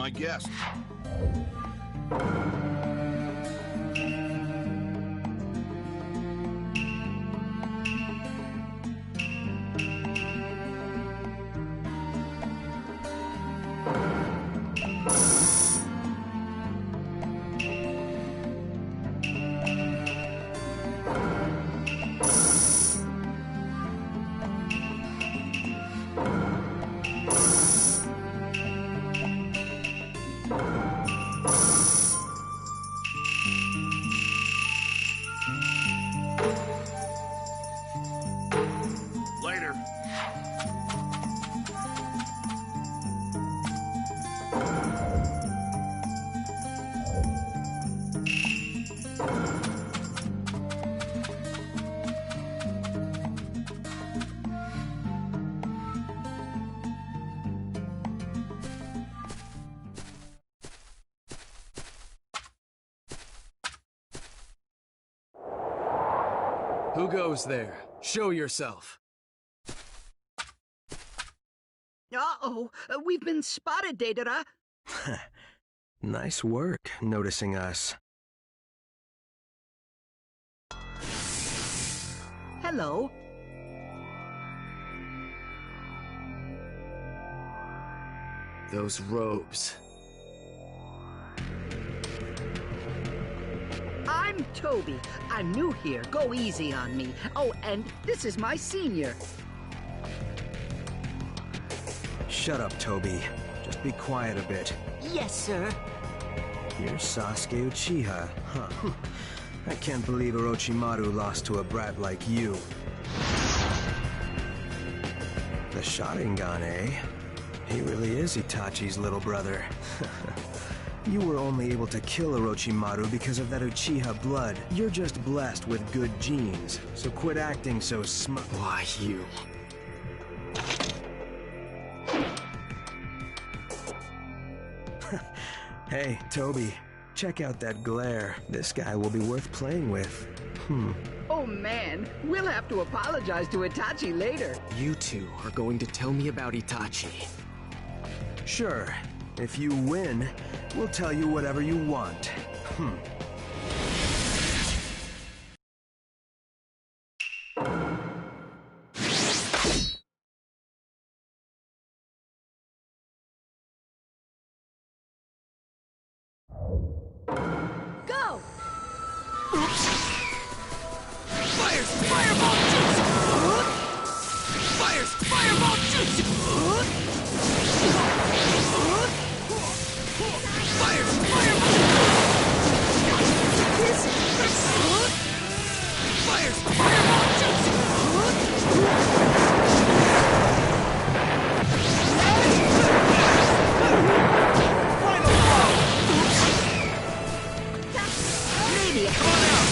my guest. Later. Who goes there? Show yourself. Uh-oh, we've been spotted, Deidara. Nice work, noticing us. Hello. Those robes. I'm Toby. I'm new here. Go easy on me. Oh, and this is my senior. Shut up, Toby. Just be quiet a bit. Yes, sir. You're Sasuke Uchiha, huh? I can't believe Orochimaru lost to a brat like you. The Sharingan, eh? He really is Itachi's little brother. You were only able to kill Orochimaru because of that Uchiha blood. You're just blessed with good genes, so quit acting so smug. Why, you? Hey, Toby, check out that glare. This guy will be worth playing with. Oh, man. We'll have to apologize to Itachi later. You two are going to tell me about Itachi. Sure. If you win, we'll tell you whatever you want. Go! Fires! Fireball jutsu! Fires! Fireball jutsu! Fires! Fireball! Fires! Fireball jutsu! Final blow! Maybe. Come on out!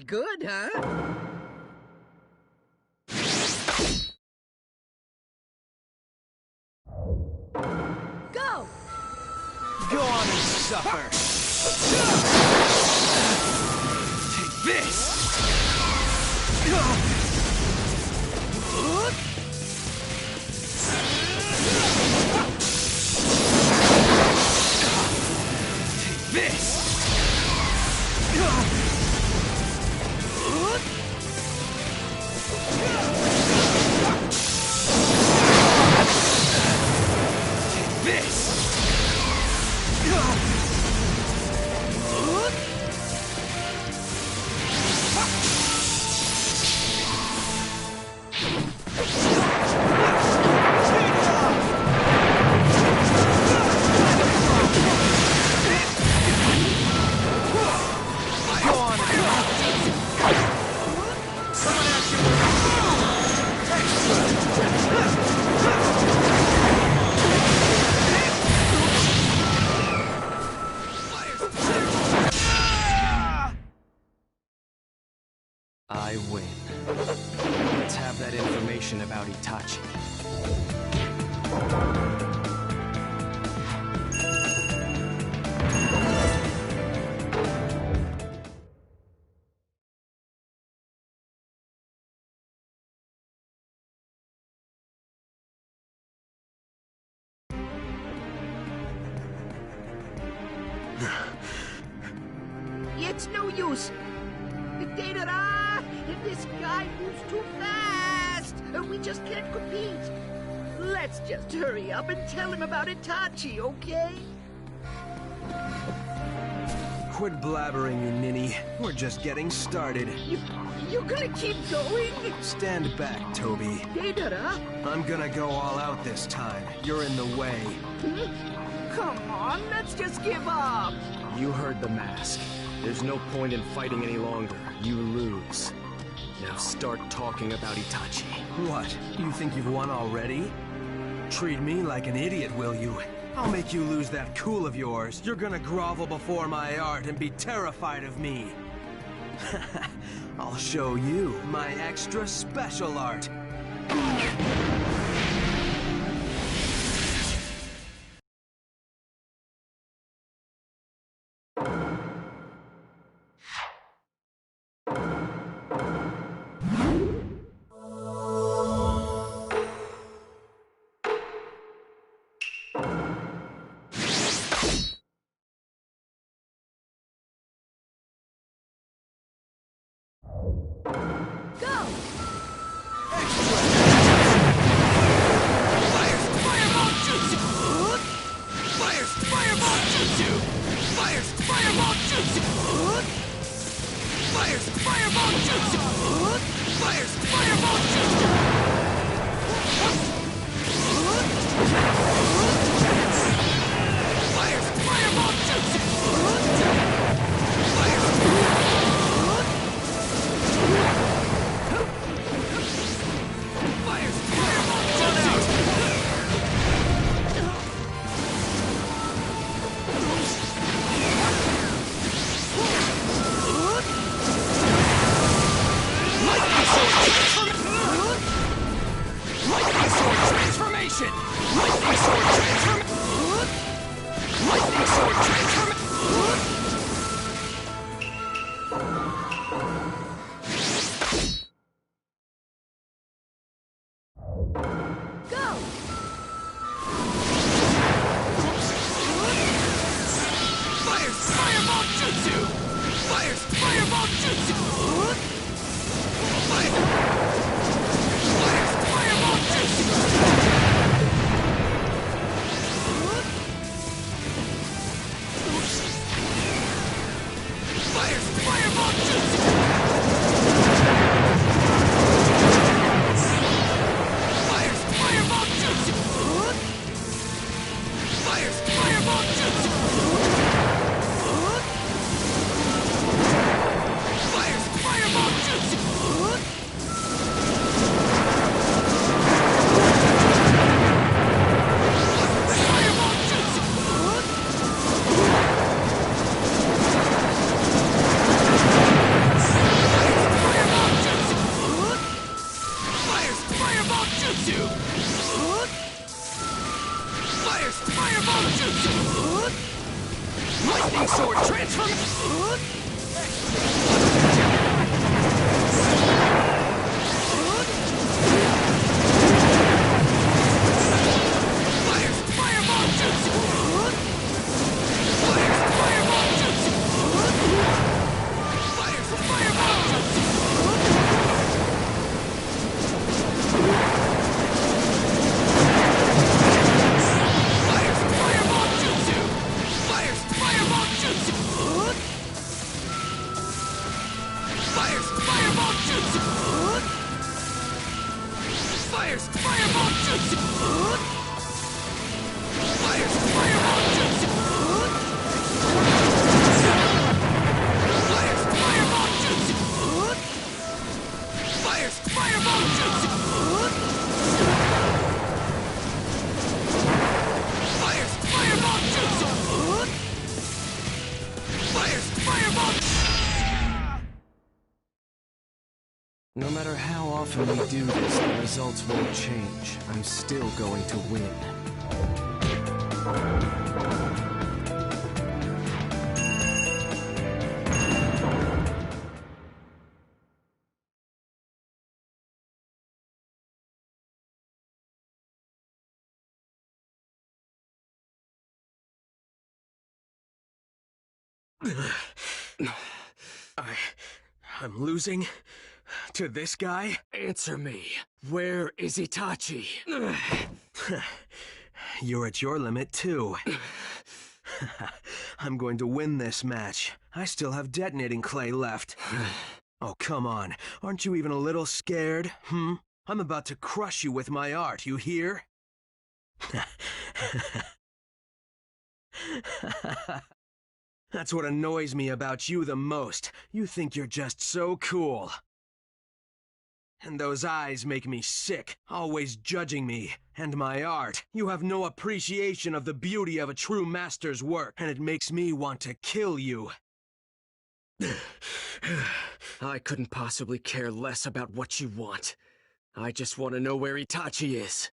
Pretty good, huh? Go! Go on and suffer! Take this! Take this! Take this! I win. Let's have that information about Itachi. It's no use. This guy moves too fast. We just can't compete. Let's just hurry up and tell him about Itachi, okay? Quit blabbering, you ninny. We're just getting started. You're gonna keep going? Stand back, Toby. Deidara? I'm gonna go all out this time. You're in the way. Come on, let's just give up. You heard the mask. There's no point in fighting any longer. You lose. Now start talking about Itachi. What? You think you've won already? Treat me like an idiot, will you? I'll make you lose that cool of yours. You're gonna grovel before my art and be terrified of me. I'll show you my extra special art. Lightning sword transform! Fireball jutsu! Fireball jutsu! Fireball jutsu! Fireball jutsu! Fireball jutsu! Fireball jutsu! Fireball jutsu! Fireball jutsu! Fireball jutsu! Fireball jutsu! Fireball jutsu! Fireball! No matter how often we do this, the results won't change. I'm still going to win. I'm losing? To this guy? Answer me. Where is Itachi? You're at your limit, too. I'm going to win this match. I still have detonating clay left. Oh, come on. Aren't you even a little scared, I'm about to crush you with my art, you hear? That's what annoys me about you the most. You think you're just so cool. And those eyes make me sick, always judging me and my art. You have no appreciation of the beauty of a true master's work, and it makes me want to kill you. I couldn't possibly care less about what you want. I just want to know where Itachi is.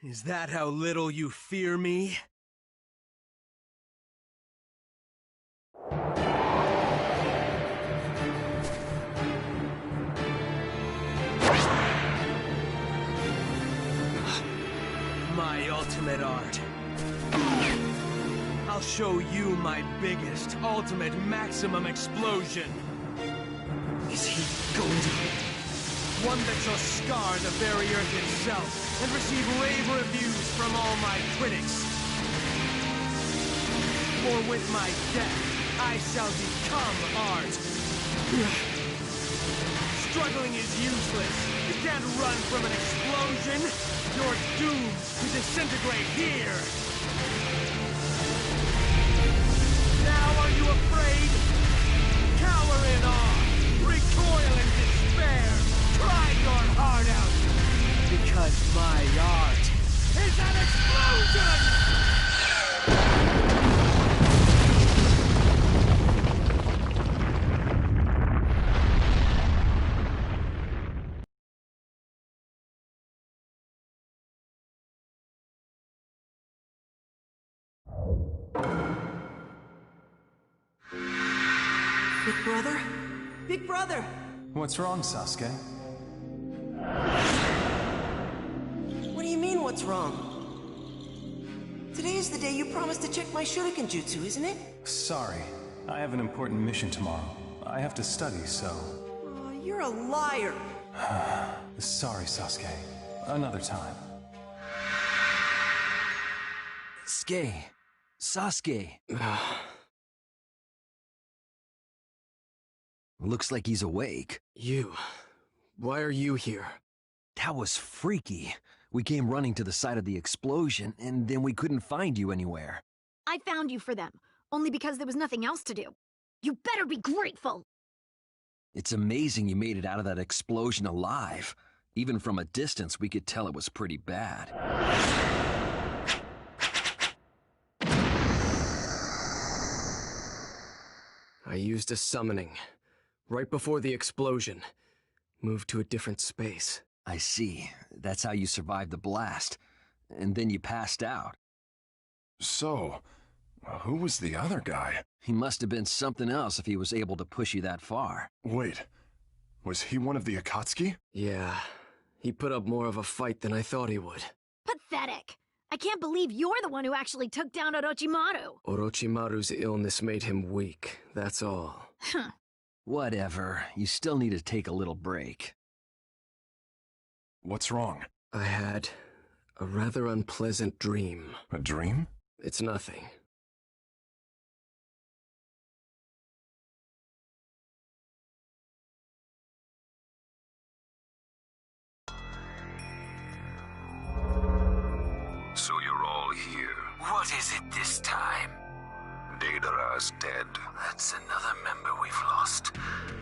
Is that how little you fear me? My ultimate art. I'll show you my biggest, ultimate, maximum explosion. Is he going to hit? One that shall scar the very earth itself and receive rave reviews from all my critics. For with my death, I shall become art. Struggling is useless. You can't run from an explosion. You're doomed to disintegrate here. Now are you afraid? Cower in awe. Recoil in despair. Cry your heart out. Because my art is an explosion! Big brother? Big brother! What's wrong, Sasuke? What do you mean, what's wrong? Today is the day you promised to check my shuriken jutsu, isn't it? Sorry. I have an important mission tomorrow. I have to study, so... Oh, you're a liar! Sorry, Sasuke. Another time. Sasuke. Looks like he's awake. You. Why are you here? That was freaky. We came running to the site of the explosion, and then we couldn't find you anywhere. I found you for them, only because there was nothing else to do. You better be grateful! It's amazing you made it out of that explosion alive. Even from a distance, we could tell it was pretty bad. I used a summoning. Right before the explosion. Moved to a different space. I see. That's how you survived the blast. and then you passed out. So, who was the other guy? He must have been something else if he was able to push you that far. Wait, was he one of the Akatsuki? Yeah, he put up more of a fight than I thought he would. Pathetic. I can't believe you're the one who actually took down Orochimaru. Orochimaru's illness made him weak, that's all. Huh. Whatever, you still need to take a little break. What's wrong? I had a rather unpleasant dream. A dream? It's nothing. So you're all here. What is it this time? Deidara's dead. That's another member we've lost.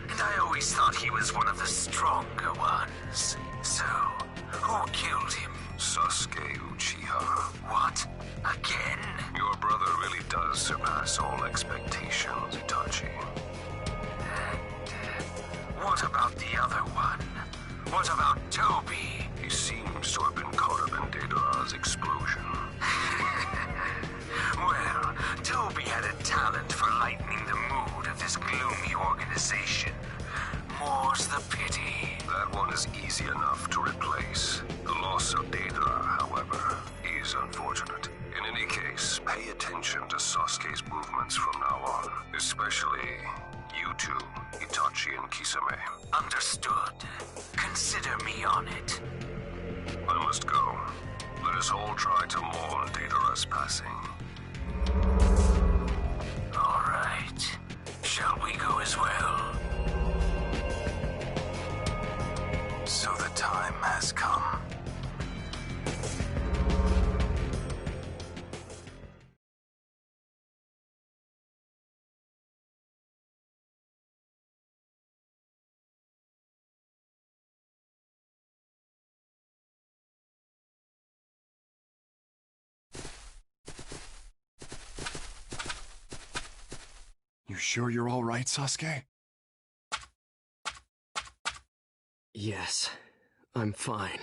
And I always thought he was one of the stronger ones. So, who killed him? Sasuke Uchiha. What? Again? Your brother really does surpass all expectations, Itachi. And what about the other one? What about Toby? He seems to have been caught up in Deidara's explosion. Well, Toby had a talent for lightening the mood of this gloomy organization. More's the pity. That one is easy enough to replace. The loss of Deidara, however, is unfortunate. In any case, pay attention to Sasuke's movements from now on. Especially you two, Itachi and Kisame. Understood. Consider me on it. I must go. Let us all try to mourn Deidara's passing. All right. Shall we go as well? So the time has come. You sure you're all right, Sasuke? Yes, I'm fine.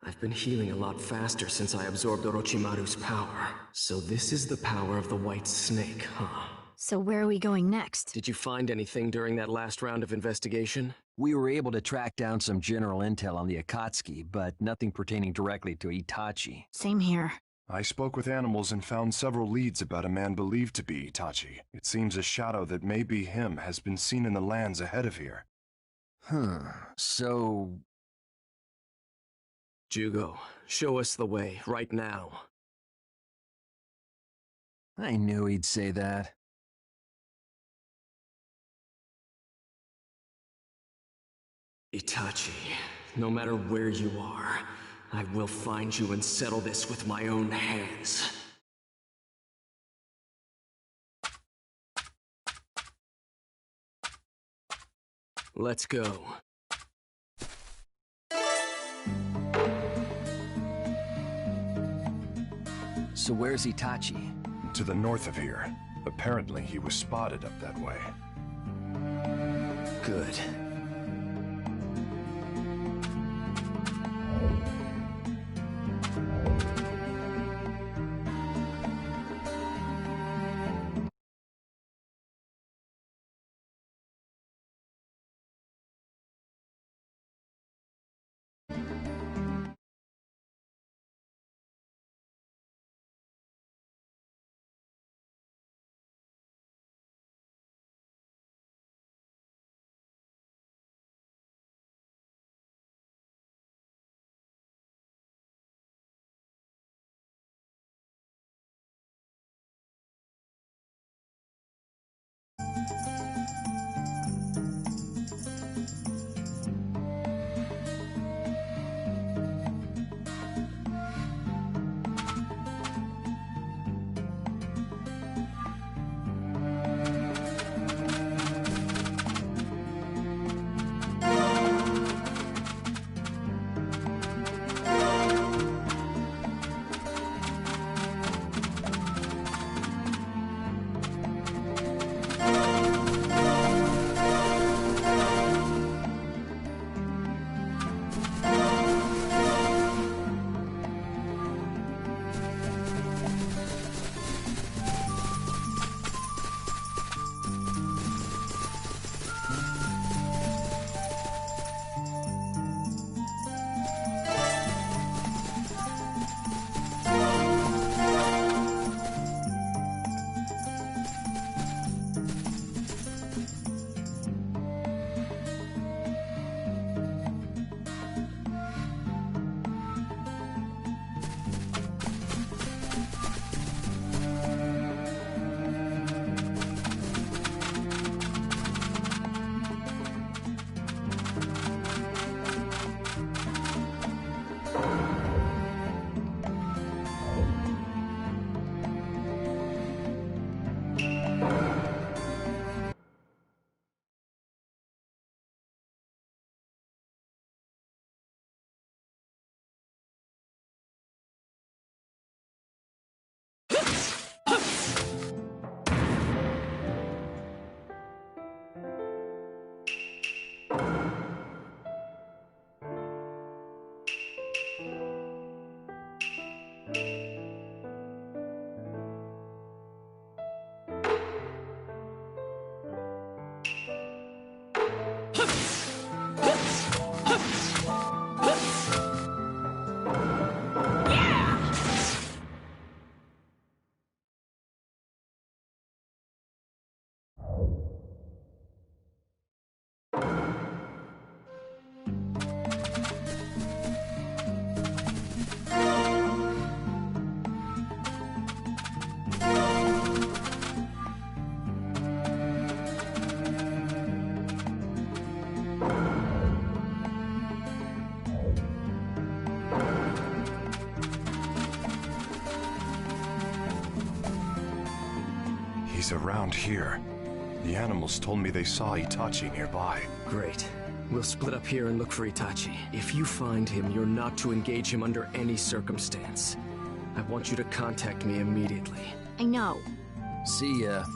I've been healing a lot faster since I absorbed Orochimaru's power. So this is the power of the White Snake, huh? So where are we going next? Did you find anything during that last round of investigation? We were able to track down some general intel on the Akatsuki, but nothing pertaining directly to Itachi. Same here. I spoke with animals and found several leads about a man believed to be Itachi. It seems a shadow that may be him has been seen in the lands ahead of here. So... Jugo, show us the way, right now. I knew he'd say that. Itachi, no matter where you are, I will find you and settle this with my own hands. Let's go. So where's Itachi? To the north of here. Apparently he was spotted up that way. Good. he's around here. The animals told me they saw Itachi nearby. Great. We'll split up here and look for Itachi. If you find him, you're not to engage him under any circumstance. I want you to contact me immediately. I know. See ya.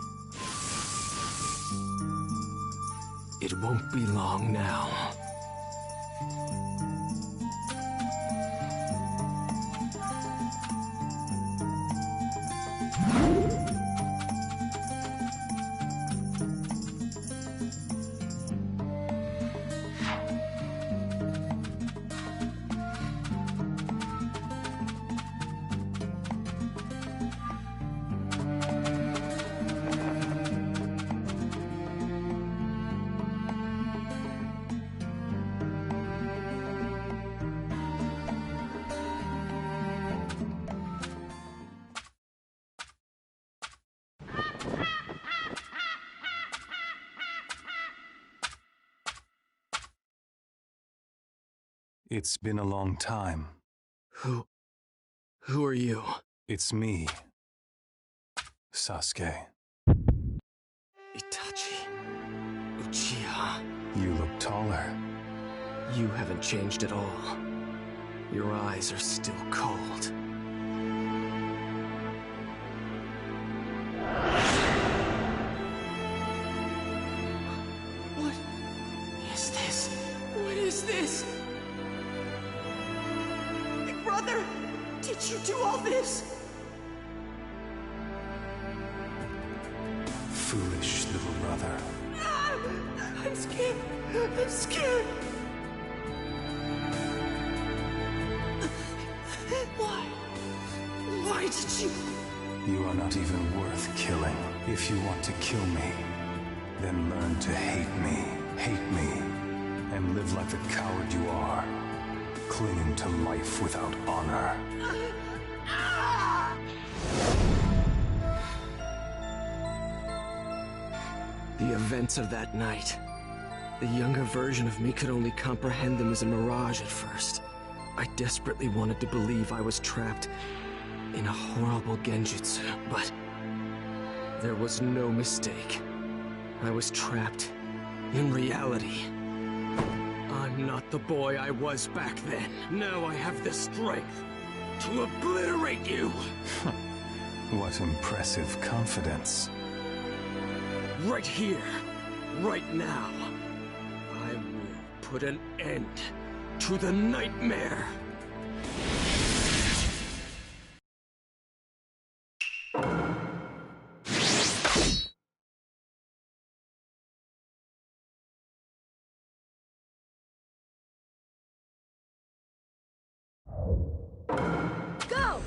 It won't be long now. It's been a long time. Who are you? It's me, Sasuke. Itachi. Uchiha. You look taller. You haven't changed at all. Your eyes are still cold. What is this? What is this? Big brother, did you do all this? Foolish little brother. Ah, I'm scared. I'm scared. Why did you? You are not even worth killing. If you want to kill me, then learn to hate me. Hate me. And live like the coward you are. Clinging to life without honor. The events of that night. The younger version of me could only comprehend them as a mirage at first. I desperately wanted to believe I was trapped in a horrible genjutsu, but there was no mistake. I was trapped in reality. I'm not the boy I was back then. Now I have the strength to obliterate you! What impressive confidence. Right here, right now, I will put an end to the nightmare! Go!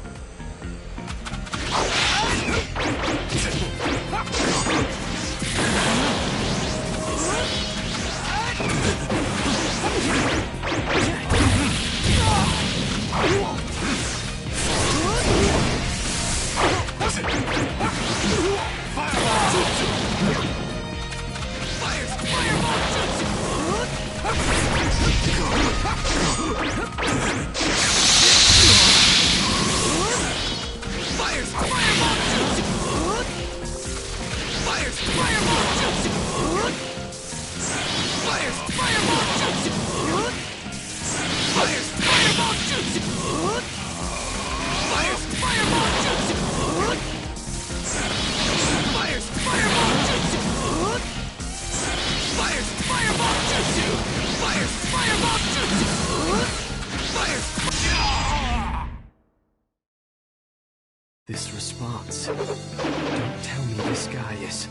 This response. Don't tell me this guy is...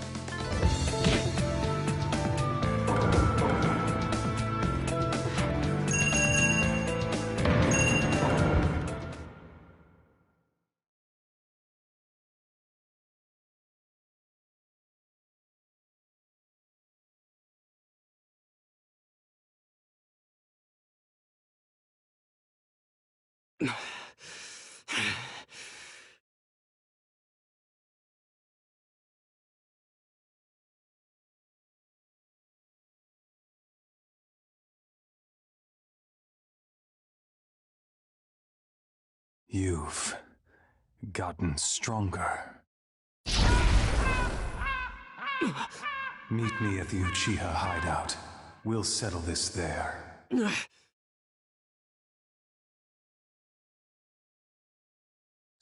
You've gotten stronger. Meet me at the Uchiha hideout. We'll settle this there.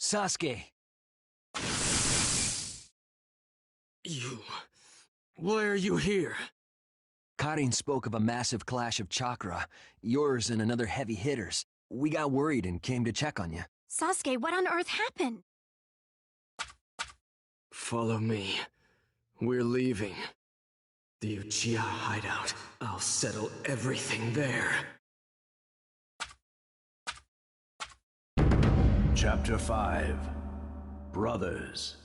Sasuke! Why are you here? Karin spoke of a massive clash of chakra, yours and another heavy hitter's. We got worried and came to check on you. Sasuke, what on earth happened? Follow me. We're leaving. The Uchiha hideout. I'll settle everything there. Chapter 5. Brothers.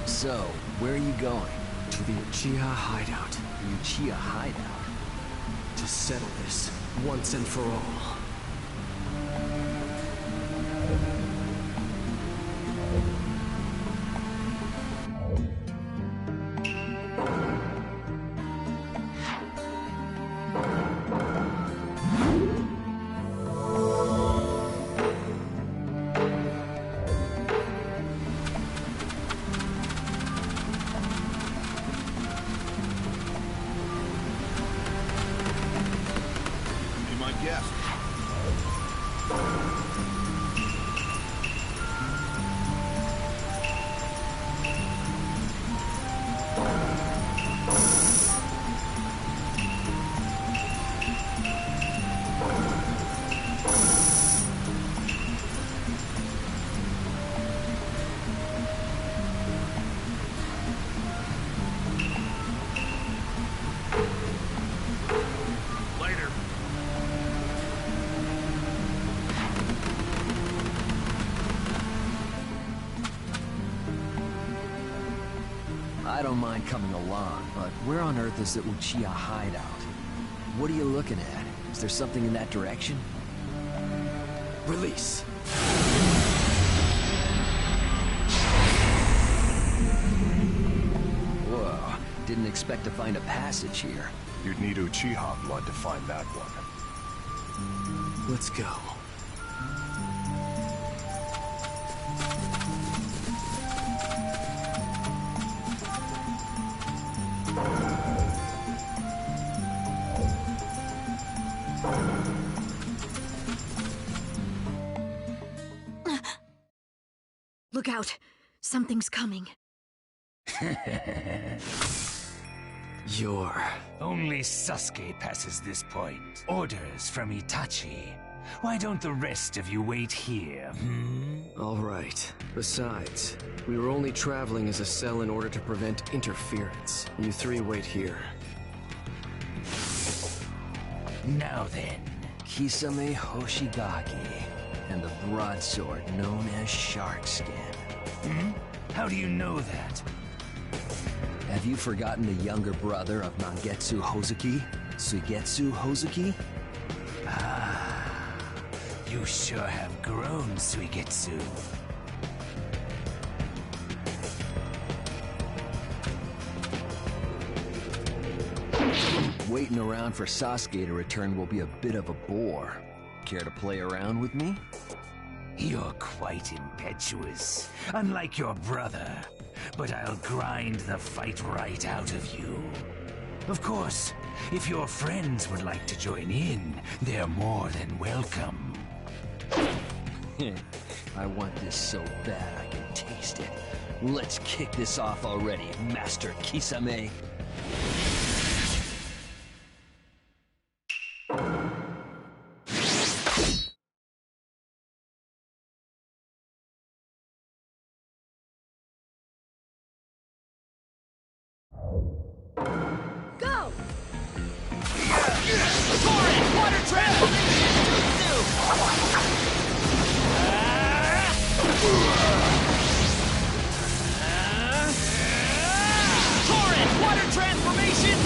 So, where are you going? To the Uchiha hideout. The Uchiha hideout? To settle this, once and for all. I don't mind coming along, but where on earth is the Uchiha hideout? What are you looking at? Is there something in that direction? Release. Whoa, didn't expect to find a passage here. You'd need Uchiha blood to find that one. Let's go. Look out. Something's coming. Only Sasuke passes this point. Orders from Itachi. Why don't the rest of you wait here, All right. Besides, we were only traveling as a cell in order to prevent interference. You three wait here. Now then. Kisame Hoshigaki, and the broadsword known as Shark Skin. How do you know that? Have you forgotten the younger brother of Mangetsu Hozuki? Suigetsu Hozuki? Ah, you sure have grown, Suigetsu. Waiting around for Sasuke to return will be a bit of a bore. Care to play around with me? You're quite impetuous, unlike your brother. But I'll grind the fight right out of you. Of course, if your friends would like to join in, they're more than welcome. I want this so bad I can taste it. Let's kick this off already, Master Kisame. Go! Torrent! Water transformation! Torrent! Water transformation!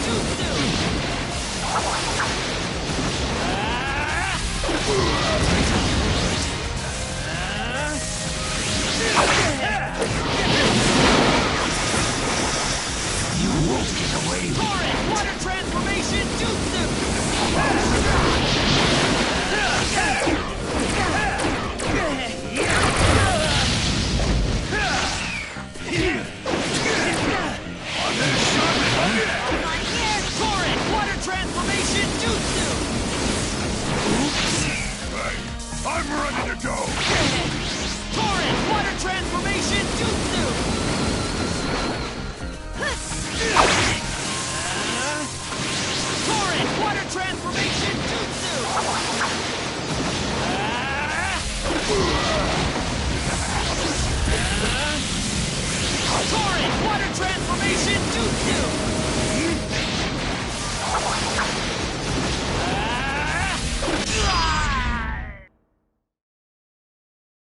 You won't get away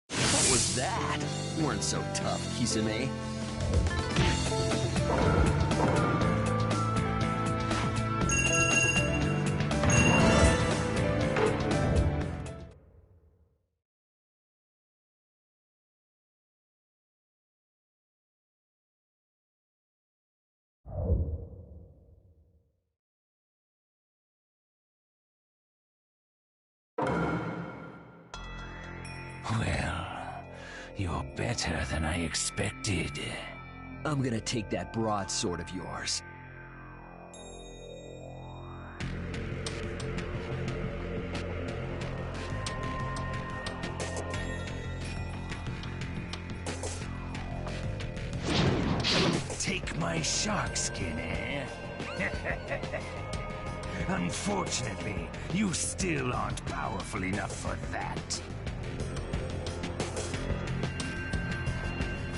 What was that? You weren't so tough, Kisame. Well, you're better than I expected. I'm gonna take that broadsword of yours. Take my shark skin, eh? Unfortunately, you still aren't powerful enough for that.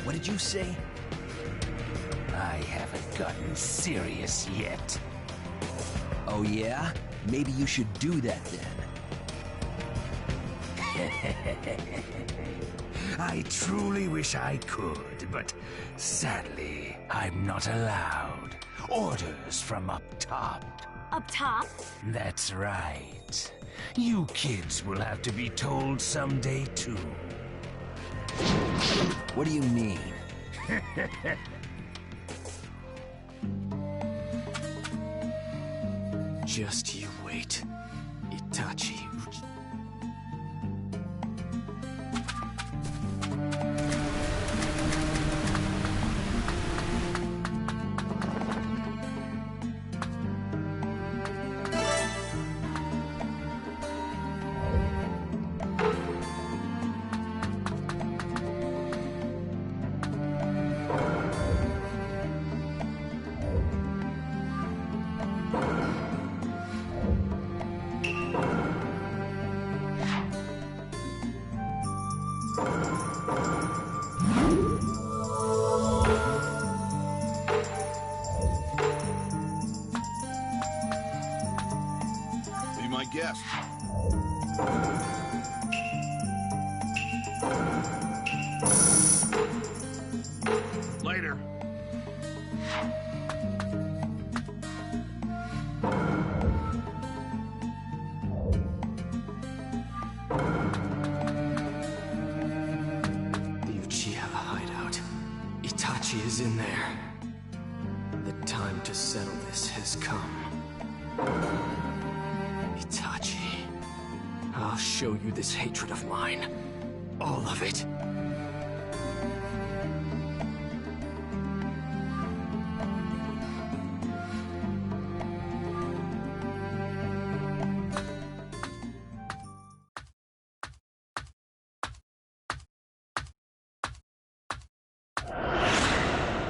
What did you say? I haven't gotten serious yet. Oh yeah? Maybe you should do that then. I truly wish I could, but sadly, I'm not allowed. Orders from up top. Up top? That's right. You kids will have to be told someday too. What do you mean? Just you wait, Itachi. Be my guest. Later. The Uchiha hideout. Itachi is in there. The time to settle this has come. Itachi, I'll show you this hatred of mine. All of it.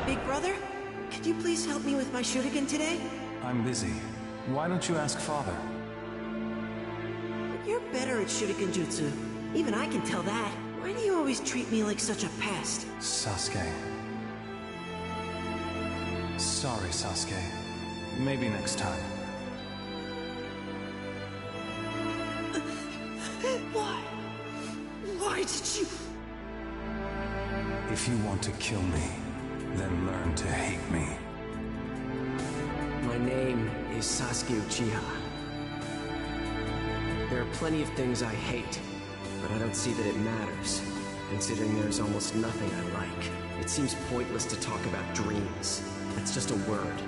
Big brother, could you please help me with my shuriken today? I'm busy. Why don't you ask Father? You're better at shuriken jutsu. Even I can tell that. Why do you always treat me like such a pest? Sasuke. Sorry, Sasuke. Maybe next time. Why? Why did you... If you want to kill me, then learn to hate me. My name is Sasuke Uchiha. There are plenty of things I hate, but I don't see that it matters, considering there's almost nothing I like. It seems pointless to talk about dreams. That's just a word.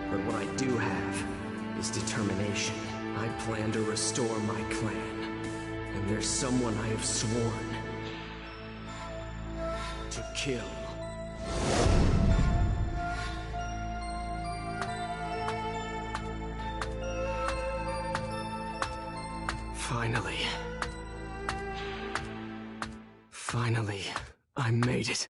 But what I do have is determination. I plan to restore my clan. And there's someone I have sworn to kill. Finally. Finally, I made it.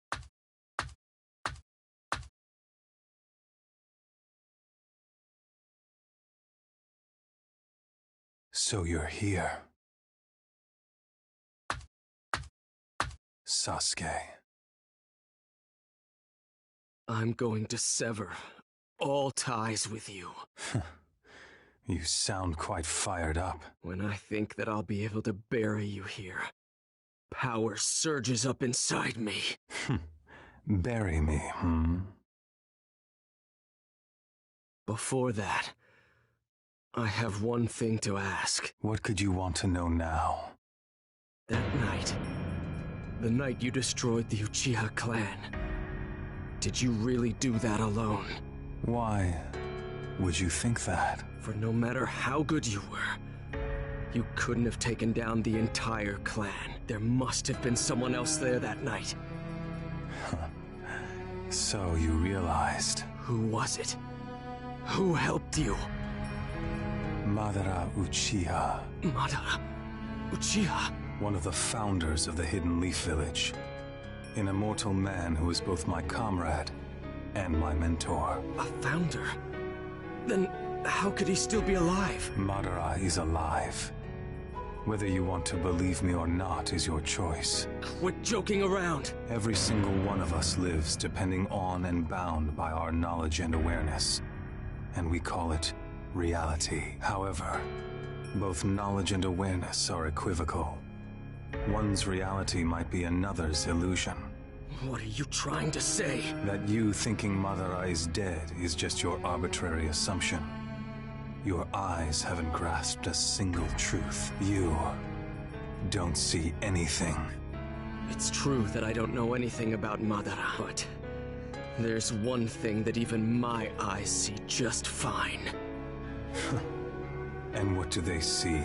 So you're here. Sasuke. I'm going to sever all ties with you. You sound quite fired up. When I think that I'll be able to bury you here, power surges up inside me. Bury me, Before that, I have one thing to ask. What could you want to know now? That night, the night you destroyed the Uchiha clan, did you really do that alone? Why would you think that? For no matter how good you were, you couldn't have taken down the entire clan. There must have been someone else there that night. So you realized. Who was it? Who helped you? Madara Uchiha. Madara Uchiha? One of the founders of the Hidden Leaf Village. An immortal man who is both my comrade and my mentor. A founder? Then how could he still be alive? Madara is alive. Whether you want to believe me or not is your choice. Quit joking around. Every single one of us lives depending on and bound by our knowledge and awareness. And we call it reality. However, both knowledge and awareness are equivocal. One's reality might be another's illusion. What are you trying to say? That you thinking Madara is dead is just your arbitrary assumption. Your eyes haven't grasped a single truth. You don't see anything. It's true that I don't know anything about Madara, but there's one thing that even my eyes see just fine. And what do they see?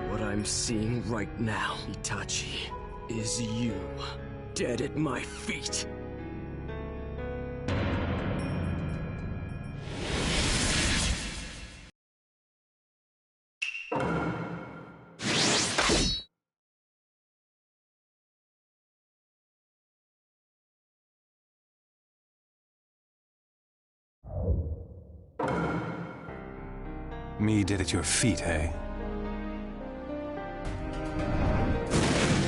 What I'm seeing right now, Itachi, is you, dead at my feet. Me dead at your feet, eh?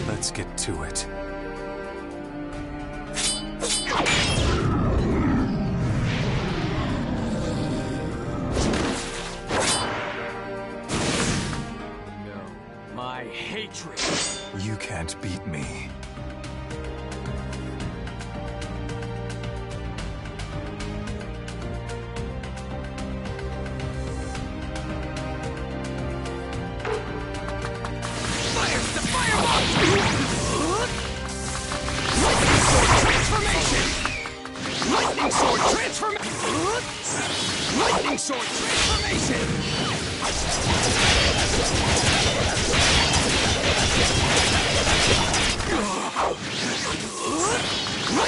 Let's get to it. No, my hatred. You can't beat me. Lightning sword transformation! Lightning sword transformation!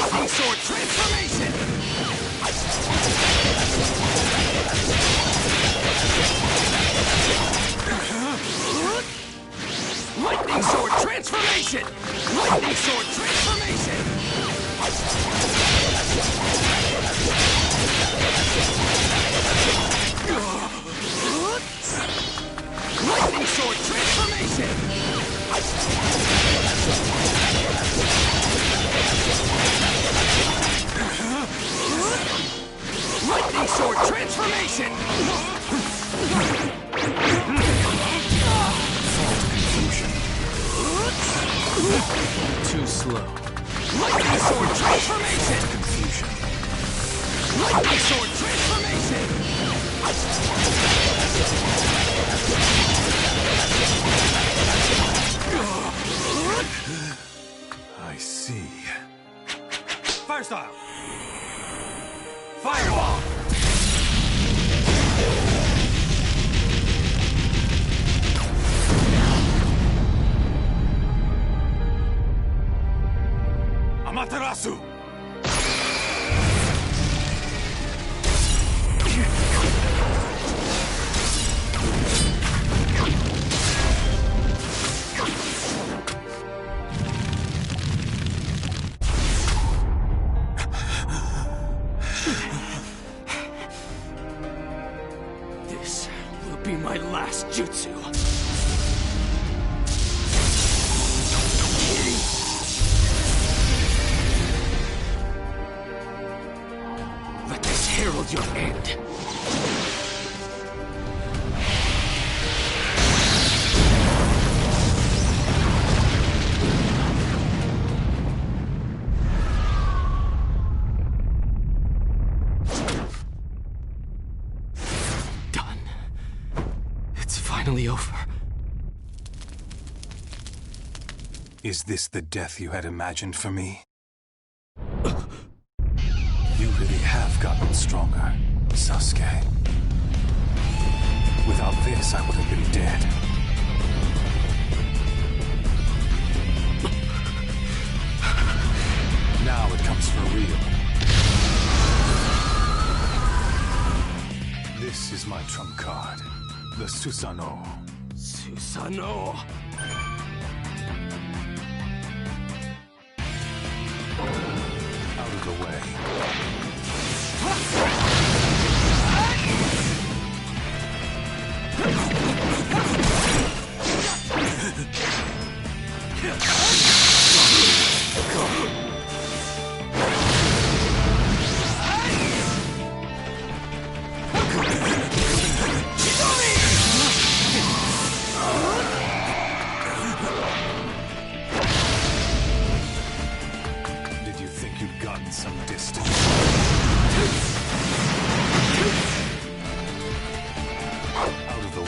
Lightning sword transformation! Lightning sword transformation! Lightning sword transformation! Lightning sword transformation! Lightning sword transformation! Too slow. Lightning sword transformation! Confusion. Lightning sword transformation! I see. Fire style! Fireball! Amaterasu! This will be my last jutsu. Let this herald finally over. Is this the death you had imagined for me? You really have gotten stronger, Sasuke. Without this, I would have been dead. Now it comes for real. This is my trump card, the Susanoo. Susanoo! Out of the way. Did you think you'd gotten some distance? Out of the way.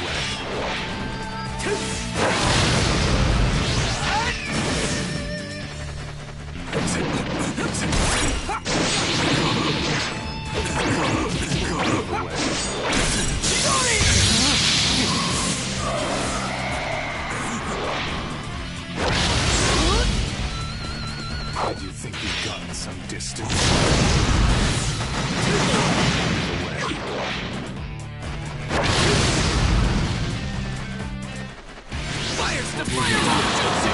Did you think you'd gotten some distance? Fires the fireball jutsu!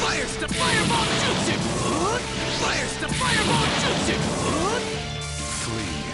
Fires the fireball jutsu! Fires the fireball jutsu! Flee.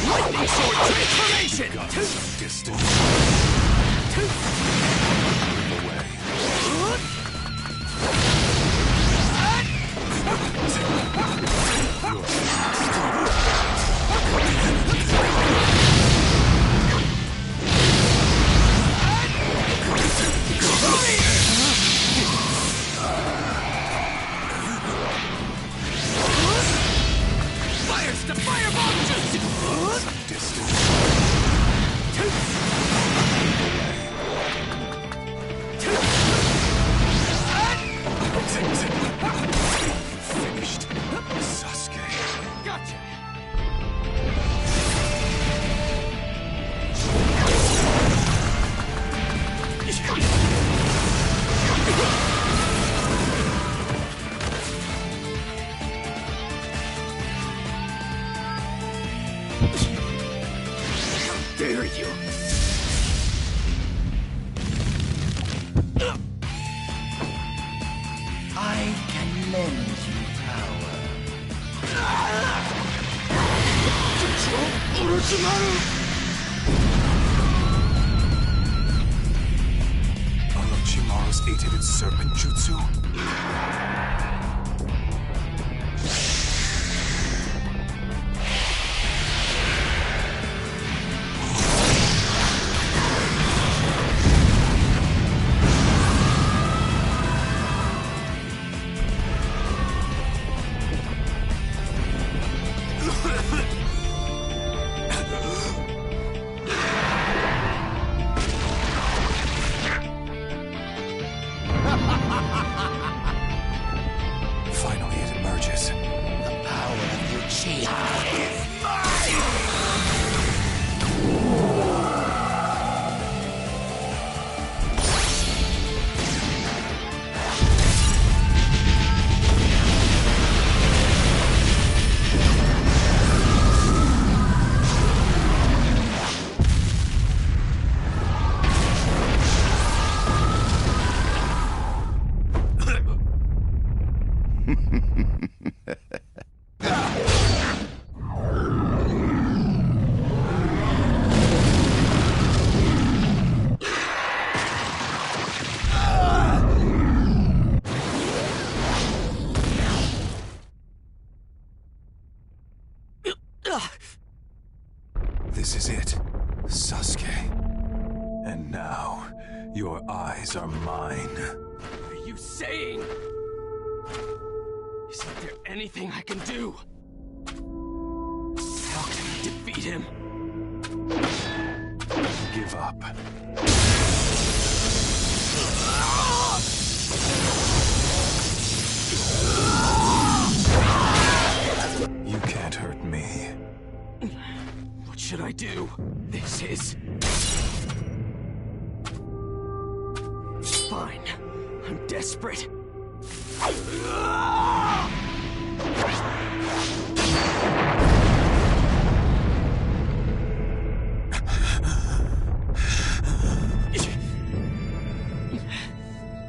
Lightning sword transformation! Got some distance. Out of the way. You're Fires the fireball jutsu! some distance. Finished. Sasuke. Gotcha! How dare you! I can lend you power. Orochimaru's eight-headed serpent jutsu? This is it, Sasuke. And now, your eyes are mine. What are you saying? Isn't there anything I can do? How can I defeat him? Give up. You can't hurt me. What should I do? This is... fine. I'm desperate.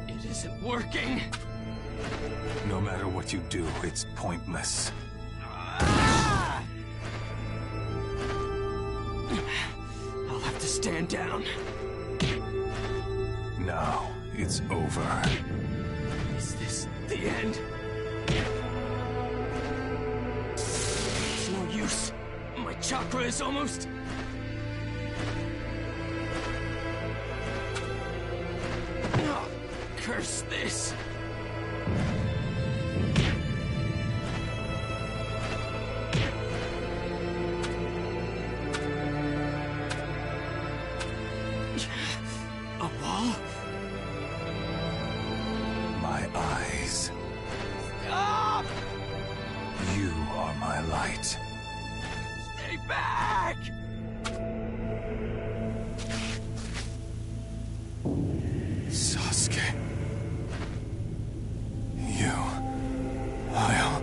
It isn't working. No matter what you do, it's pointless. I'll have to stand down. Now, it's over. Is this the end? It's no use. My chakra is almost... Oh, curse this. A wall? My eyes. Stop! You are my light. Stay back! Sasuke. I'll...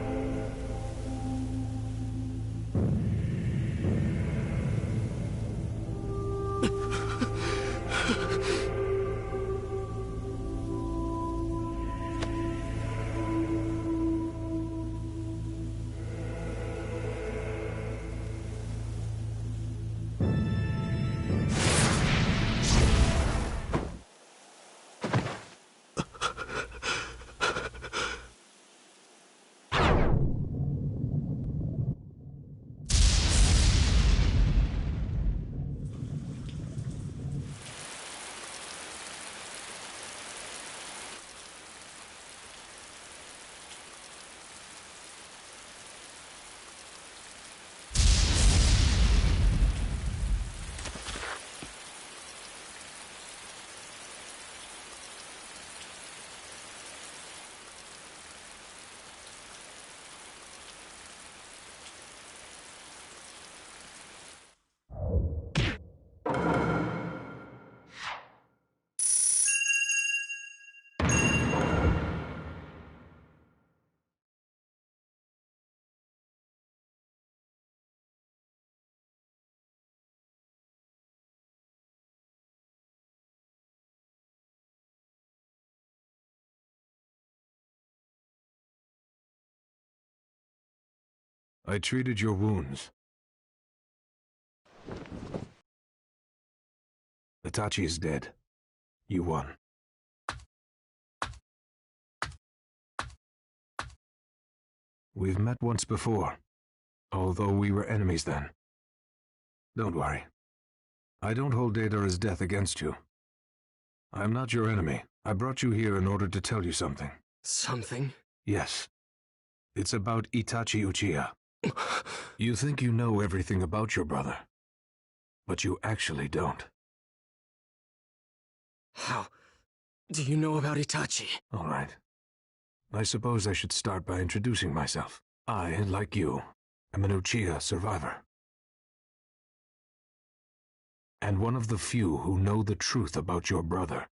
I treated your wounds. Itachi is dead. You won. We've met once before, although we were enemies then. Don't worry. I don't hold Deidara's death against you. I'm not your enemy. I brought you here in order to tell you something. Something? Yes. It's about Itachi Uchiha. You think you know everything about your brother, but you actually don't. How do you know about Itachi? All right. I suppose I should start by introducing myself. I, like you, am an Uchiha survivor. And one of the few who know the truth about your brother.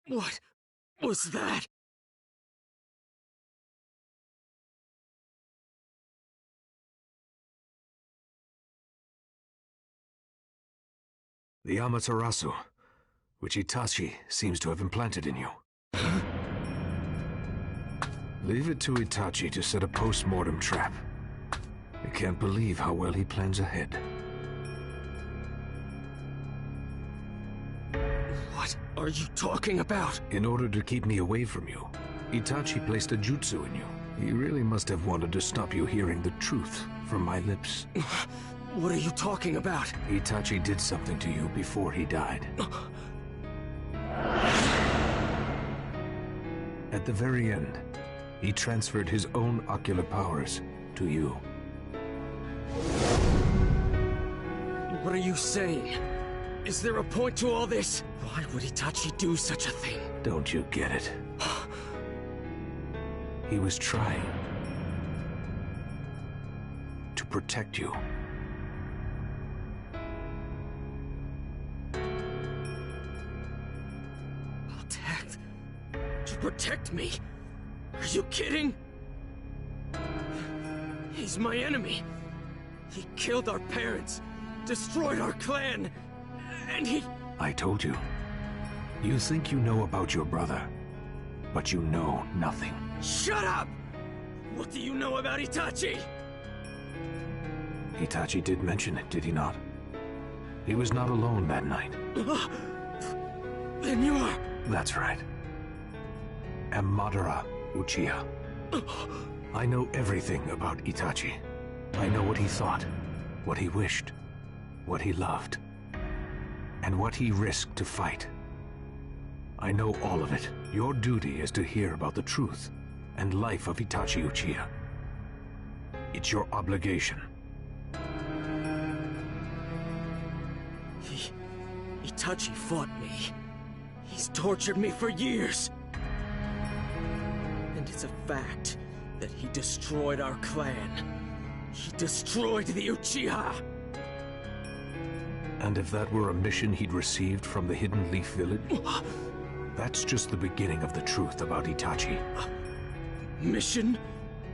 What was that? The Amaterasu, which Itachi seems to have implanted in you. Leave it to Itachi to set a post-mortem trap. I can't believe how well he plans ahead. What are you talking about? In order to keep me away from you, Itachi placed a jutsu in you. He really must have wanted to stop you hearing the truth from my lips. What are you talking about? Itachi did something to you before he died. At the very end, he transferred his own ocular powers to you. What are you saying? Is there a point to all this? Why would Itachi do such a thing? Don't you get it? He was trying to protect you. To protect me? Are you kidding? He's my enemy. He killed our parents, destroyed our clan, and he... I told you. You think you know about your brother, but you know nothing. Shut up! What do you know about Itachi? Itachi did mention it, did he not? He was not alone that night. Then you're... That's right. Am Madara Uchiha. I know everything about Itachi. I know what he thought, what he wished, what he loved, and what he risked to fight. I know all of it. Your duty is to hear about the truth and life of Itachi Uchiha. It's your obligation. Itachi fought me. He's tortured me for years. And it's a fact that he destroyed our clan. He destroyed the Uchiha! And if that were a mission he'd received from the Hidden Leaf Village, that's just the beginning of the truth about Itachi. Mission?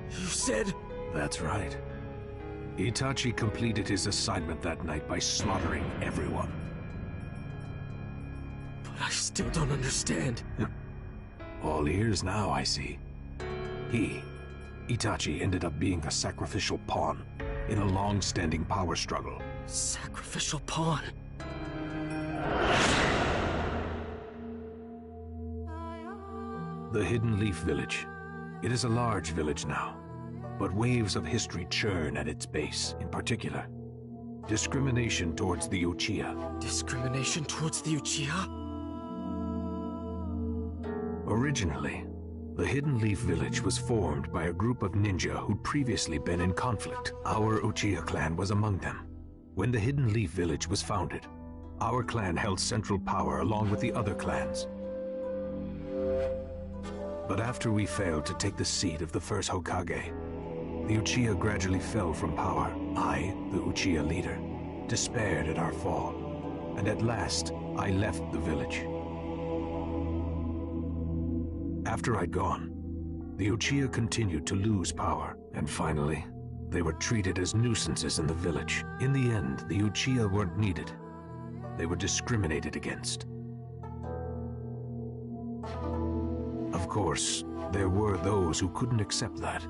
You said? That's right. Itachi completed his assignment that night by slaughtering everyone. But I still don't understand. All ears now, I see. Itachi, ended up being a sacrificial pawn in a long-standing power struggle. Sacrificial pawn? The Hidden Leaf Village. It is a large village now, but waves of history churn at its base. In particular, discrimination towards the Uchiha. Discrimination towards the Uchiha? Originally, the Hidden Leaf Village was formed by a group of ninja who'd previously been in conflict. Our Uchiha clan was among them. When the Hidden Leaf Village was founded, our clan held central power along with the other clans. But after we failed to take the seat of the first Hokage, the Uchiha gradually fell from power. I, the Uchiha leader, despaired at our fall, and at last I left the village. After I'd gone, the Uchiha continued to lose power, and finally, they were treated as nuisances in the village. In the end, the Uchiha weren't needed. They were discriminated against. Of course, there were those who couldn't accept that.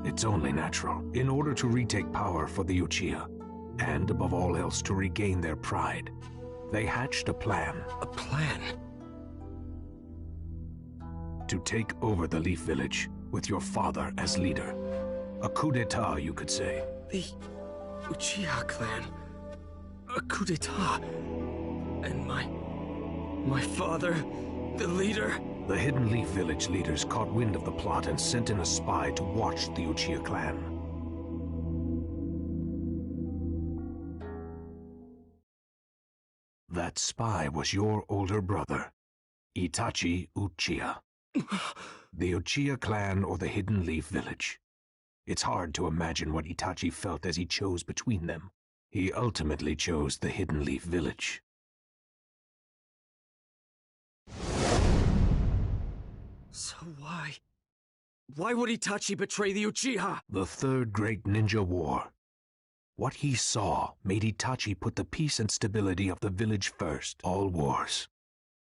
It's only natural. In order to retake power for the Uchiha, and above all else to regain their pride, they hatched a plan. A plan? To take over the Leaf Village with your father as leader. A coup d'etat, you could say. The Uchiha clan. A coup d'etat. And my father, the leader? The Hidden Leaf Village leaders caught wind of the plot and sent in a spy to watch the Uchiha clan. That spy was your older brother, Itachi Uchiha. The Uchiha clan or the Hidden Leaf Village. It's hard to imagine what Itachi felt as he chose between them. He ultimately chose the Hidden Leaf Village. So why would Itachi betray the Uchiha? The Third Great Ninja War. What he saw made Itachi put the peace and stability of the village first. All wars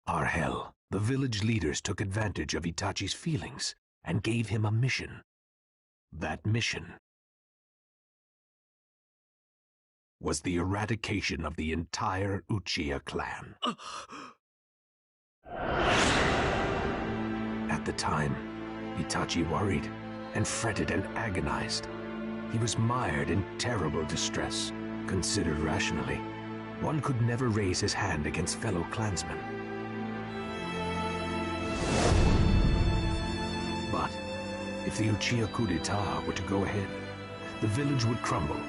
are hell. The village leaders took advantage of Itachi's feelings and gave him a mission. That mission was the eradication of the entire Uchiha clan. At the time, Itachi worried and fretted and agonized. He was mired in terrible distress. Considered rationally, one could never raise his hand against fellow clansmen. But if the Uchiha coup d'etat were to go ahead, the village would crumble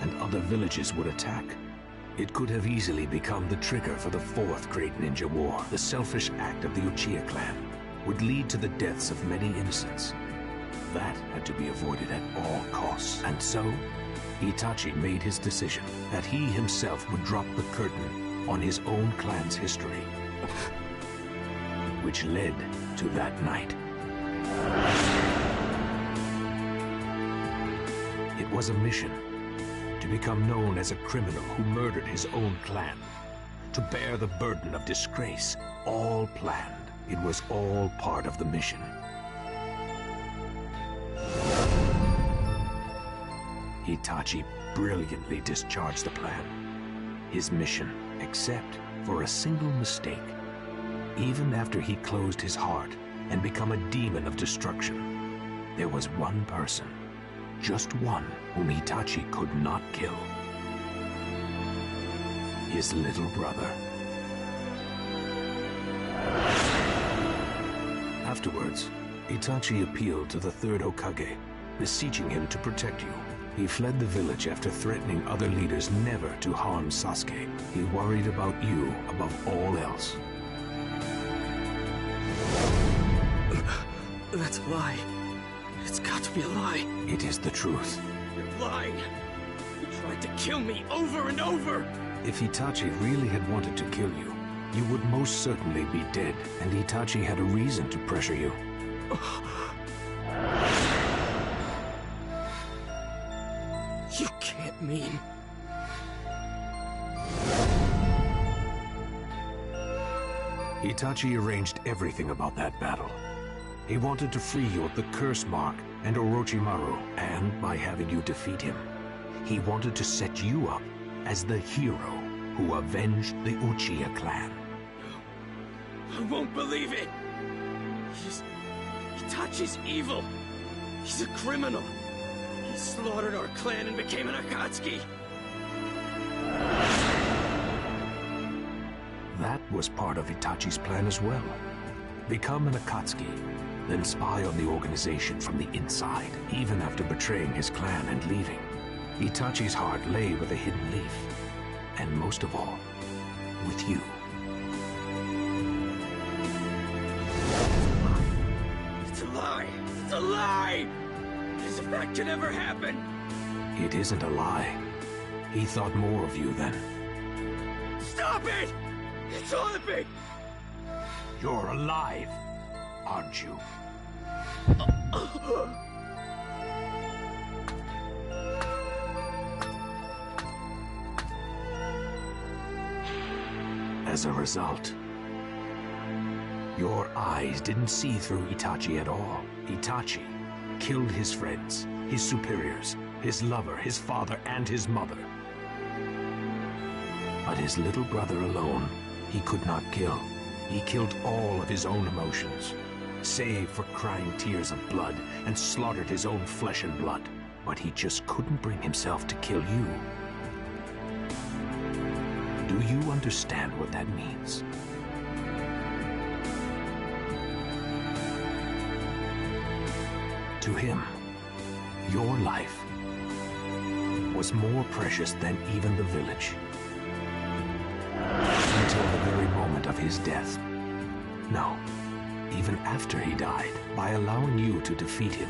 and other villages would attack. It could have easily become the trigger for the fourth Great Ninja War. The selfish act of the Uchiha clan would lead to the deaths of many innocents. That had to be avoided at all costs. And so, Itachi made his decision that he himself would drop the curtain on his own clan's history, which led to that night. It was a mission to become known as a criminal who murdered his own clan, to bear the burden of disgrace, all planned. It was all part of the mission. Itachi brilliantly discharged the plan. His mission, except for a single mistake. Even after he closed his heart and become a demon of destruction, there was one person, just one, whom Itachi could not kill. His little brother. Afterwards, Itachi appealed to the third Hokage, beseeching him to protect you. He fled the village after threatening other leaders never to harm Sasuke. He worried about you above all else. That's a lie. It's got to be a lie. It is the truth. You're lying. You tried to kill me over and over. If Itachi really had wanted to kill you, you would most certainly be dead, and Itachi had a reason to pressure you. You can't mean... Itachi arranged everything about that battle. He wanted to free you of the curse mark and Orochimaru, and by having you defeat him, he wanted to set you up as the hero who avenged the Uchiha clan. I won't believe it! Itachi's evil! He's a criminal! He slaughtered our clan and became an Akatsuki! That was part of Itachi's plan as well. Become an Akatsuki, then spy on the organization from the inside, even after betraying his clan and leaving. Itachi's heart lay with a hidden leaf, and most of all, with you. It's a lie! It's a lie! As if that could ever happen! It isn't a lie. He thought more of you then. Stop it! It's haunting! You're alive, aren't you? As a result, your eyes didn't see through Itachi at all. Itachi killed his friends, his superiors, his lover, his father, and his mother. But his little brother alone, he could not kill. He killed all of his own emotions, save for crying tears of blood, and slaughtered his own flesh and blood. But he just couldn't bring himself to kill you. Do you understand what that means? To him, your life was more precious than even the village. Until the very moment of his death. No, even after he died, by allowing you to defeat him,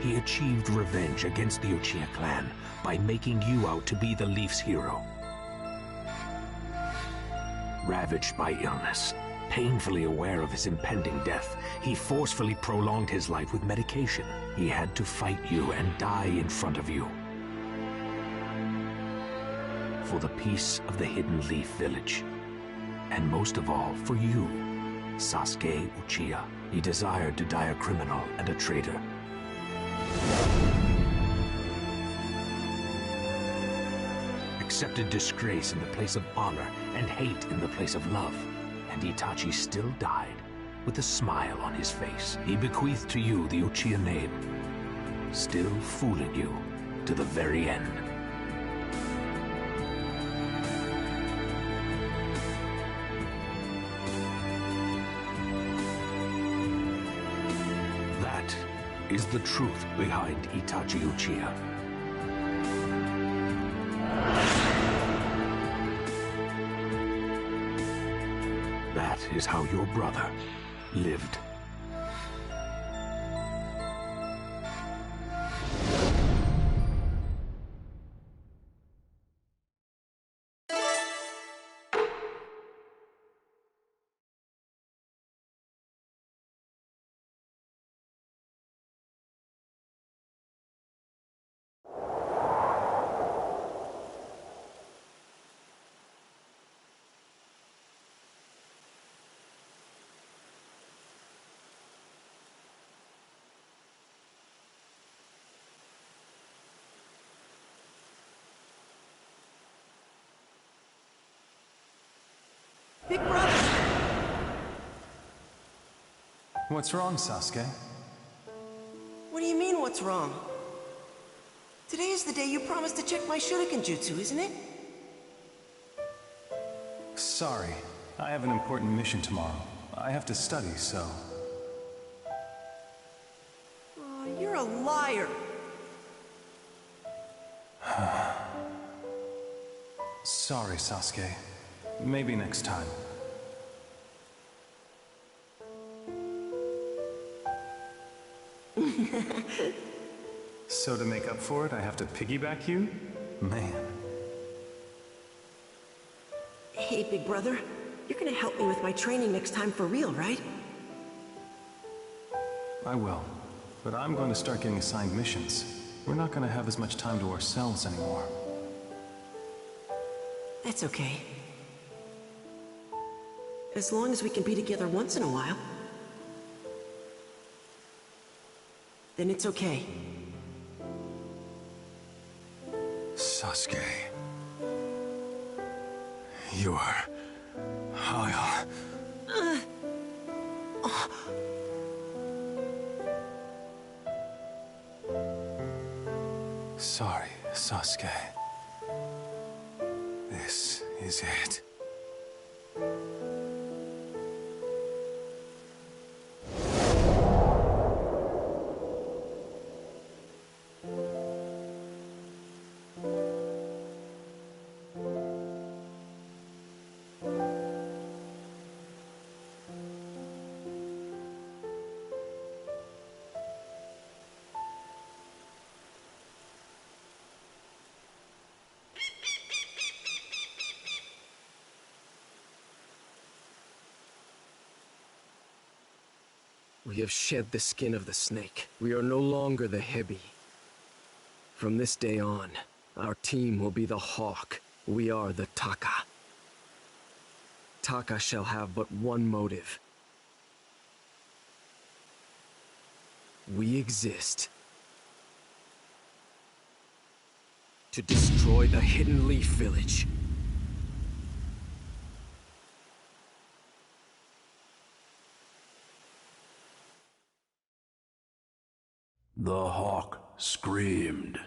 he achieved revenge against the Uchiha clan by making you out to be the Leaf's hero. Ravaged by illness, painfully aware of his impending death, he forcefully prolonged his life with medication. He had to fight you and die in front of you. for the peace of the Hidden Leaf Village. And most of all, for you, Sasuke Uchiha. He desired to die a criminal and a traitor. Accepted disgrace in the place of honor and hate in the place of love. And Itachi still died with a smile on his face. He bequeathed to you the Uchiha name, still fooling you to the very end. That is the truth behind Itachi Uchiha. That is how your brother lived. Big brother! What's wrong, Sasuke? What do you mean, what's wrong? Today is the day you promised to check my shuriken jutsu, isn't it? Sorry. I have an important mission tomorrow. I have to study, so... Oh, you're a liar! Sorry, Sasuke. Maybe next time. So to make up for it, I have to piggyback you? Man. Hey, big brother. You're gonna help me with my training next time for real, right? I will. But I'm going to start getting assigned missions. We're not going to have as much time to ourselves anymore. That's okay. As long as we can be together once in a while. Then it's okay. Sasuke. You're... I'll... Sorry, Sasuke. This is it. We have shed the skin of the snake. We are no longer the Hebi. From this day on, our team will be the Hawk. We are the Taka. Taka shall have but one motive. We exist to destroy the Hidden Leaf Village. The hawk screamed.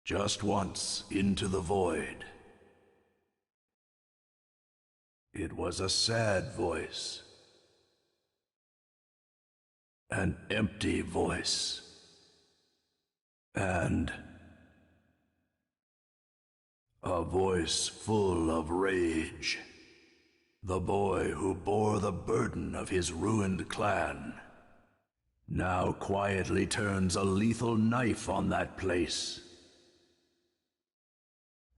Just once into the void. It was a sad voice. An empty voice. And a voice full of rage. The boy who bore the burden of his ruined clan now quietly turns a lethal knife on that place.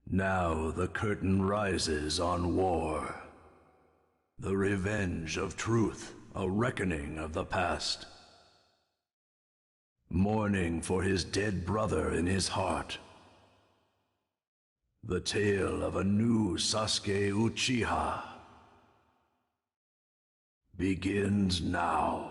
Now the curtain rises on war. The revenge of truth, a reckoning of the past. Mourning for his dead brother in his heart. The tale of a new Sasuke Uchiha begins now.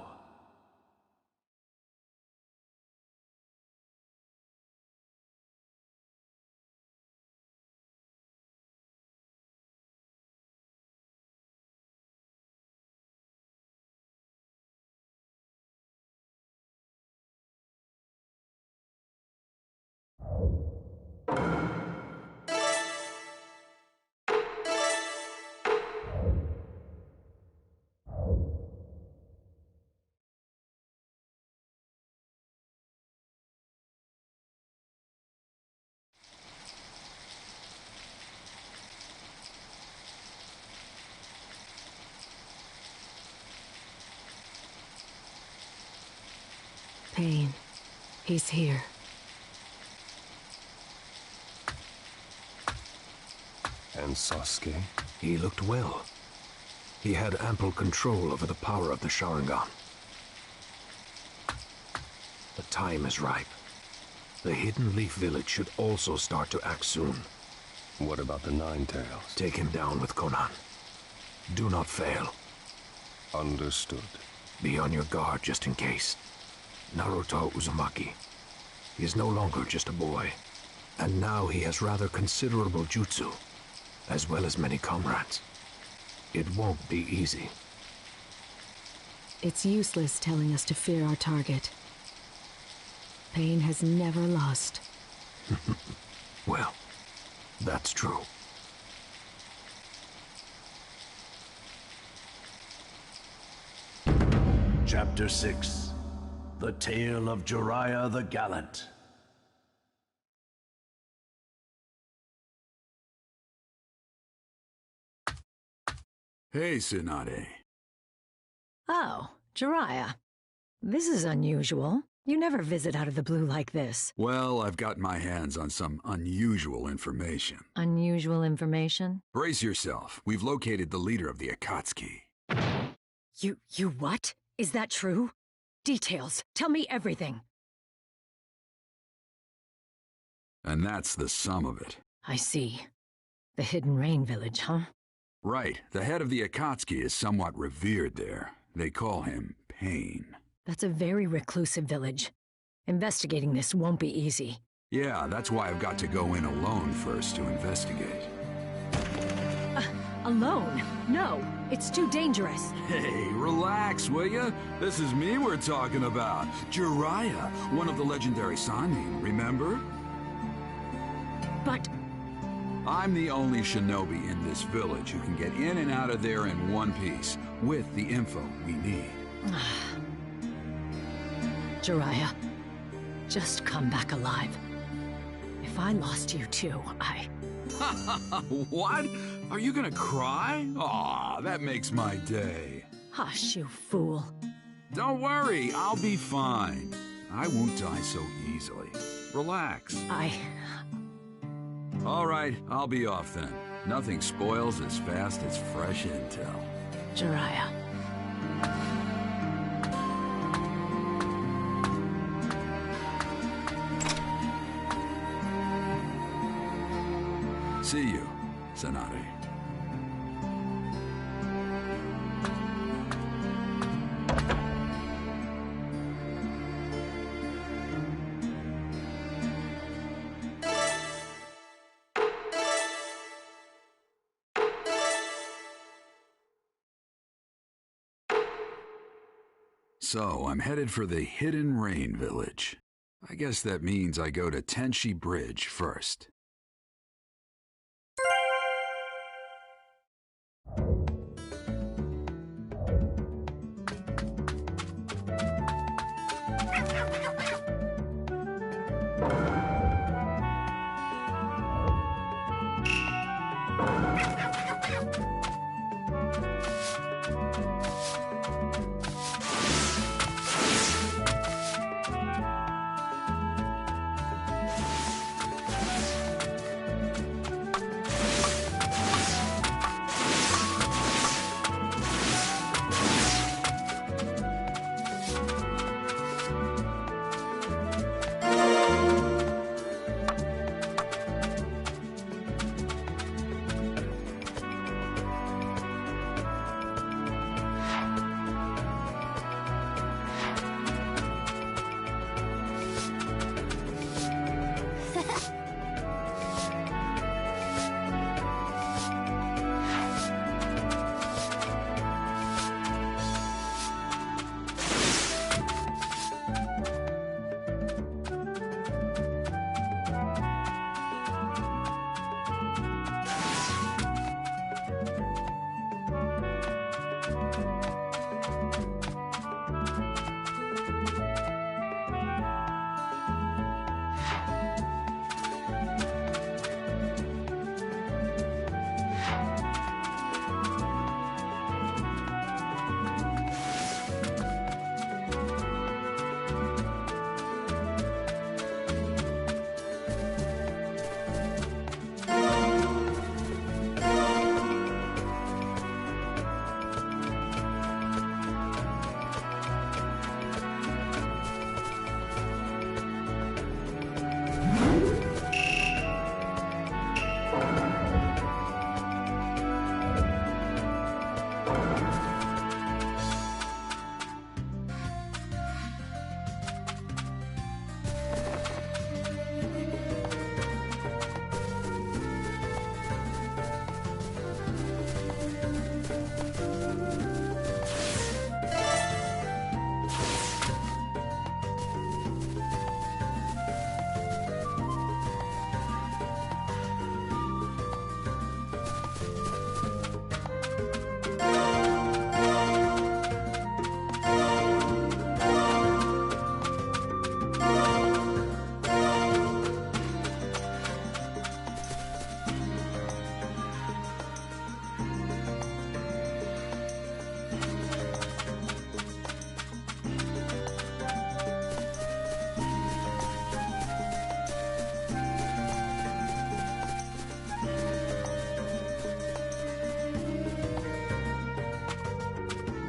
Pain. He's here. And Sasuke? He looked well. He had ample control over the power of the Sharingan. The time is ripe. The Hidden Leaf Village should also start to act soon. What about the Nine Tails? Take him down with Konan. Do not fail. Understood. Be on your guard just in case. Naruto Uzumaki. He is no longer just a boy. And now he has rather considerable jutsu, as well as many comrades. It won't be easy. It's useless telling us to fear our target. Pain has never lost. Well, that's true. Chapter 6. The Tale of Jiraiya the Gallant. Hey, Tsunade. Oh, Jiraiya. This is unusual. You never visit out of the blue like this. Well, I've got my hands on some unusual information. Unusual information? Brace yourself. We've located the leader of the Akatsuki. You what? Is that true? Details. Tell me everything. And that's the sum of it. I see. The Hidden Rain Village, huh? Right. The head of the Akatsuki is somewhat revered there. They call him Pain. That's a very reclusive village. Investigating this won't be easy. Yeah, that's why I've got to go in alone first to investigate. Alone? No, it's too dangerous. Hey, relax, will ya? This is me we're talking about. Jiraiya, one of the legendary Sannin, remember? But... I'm the only shinobi in this village who can get in and out of there in one piece, with the info we need. Jiraiya, just come back alive. If I lost you too, What? Are you gonna cry? Aw, that makes my day. Hush, you fool. Don't worry, I'll be fine. I won't die so easily. Relax. All right, I'll be off then. Nothing spoils as fast as fresh intel. Jiraiya. See you, Tsunade. So, I'm headed for the Hidden Rain Village. I guess that means I go to Tenshi Bridge first.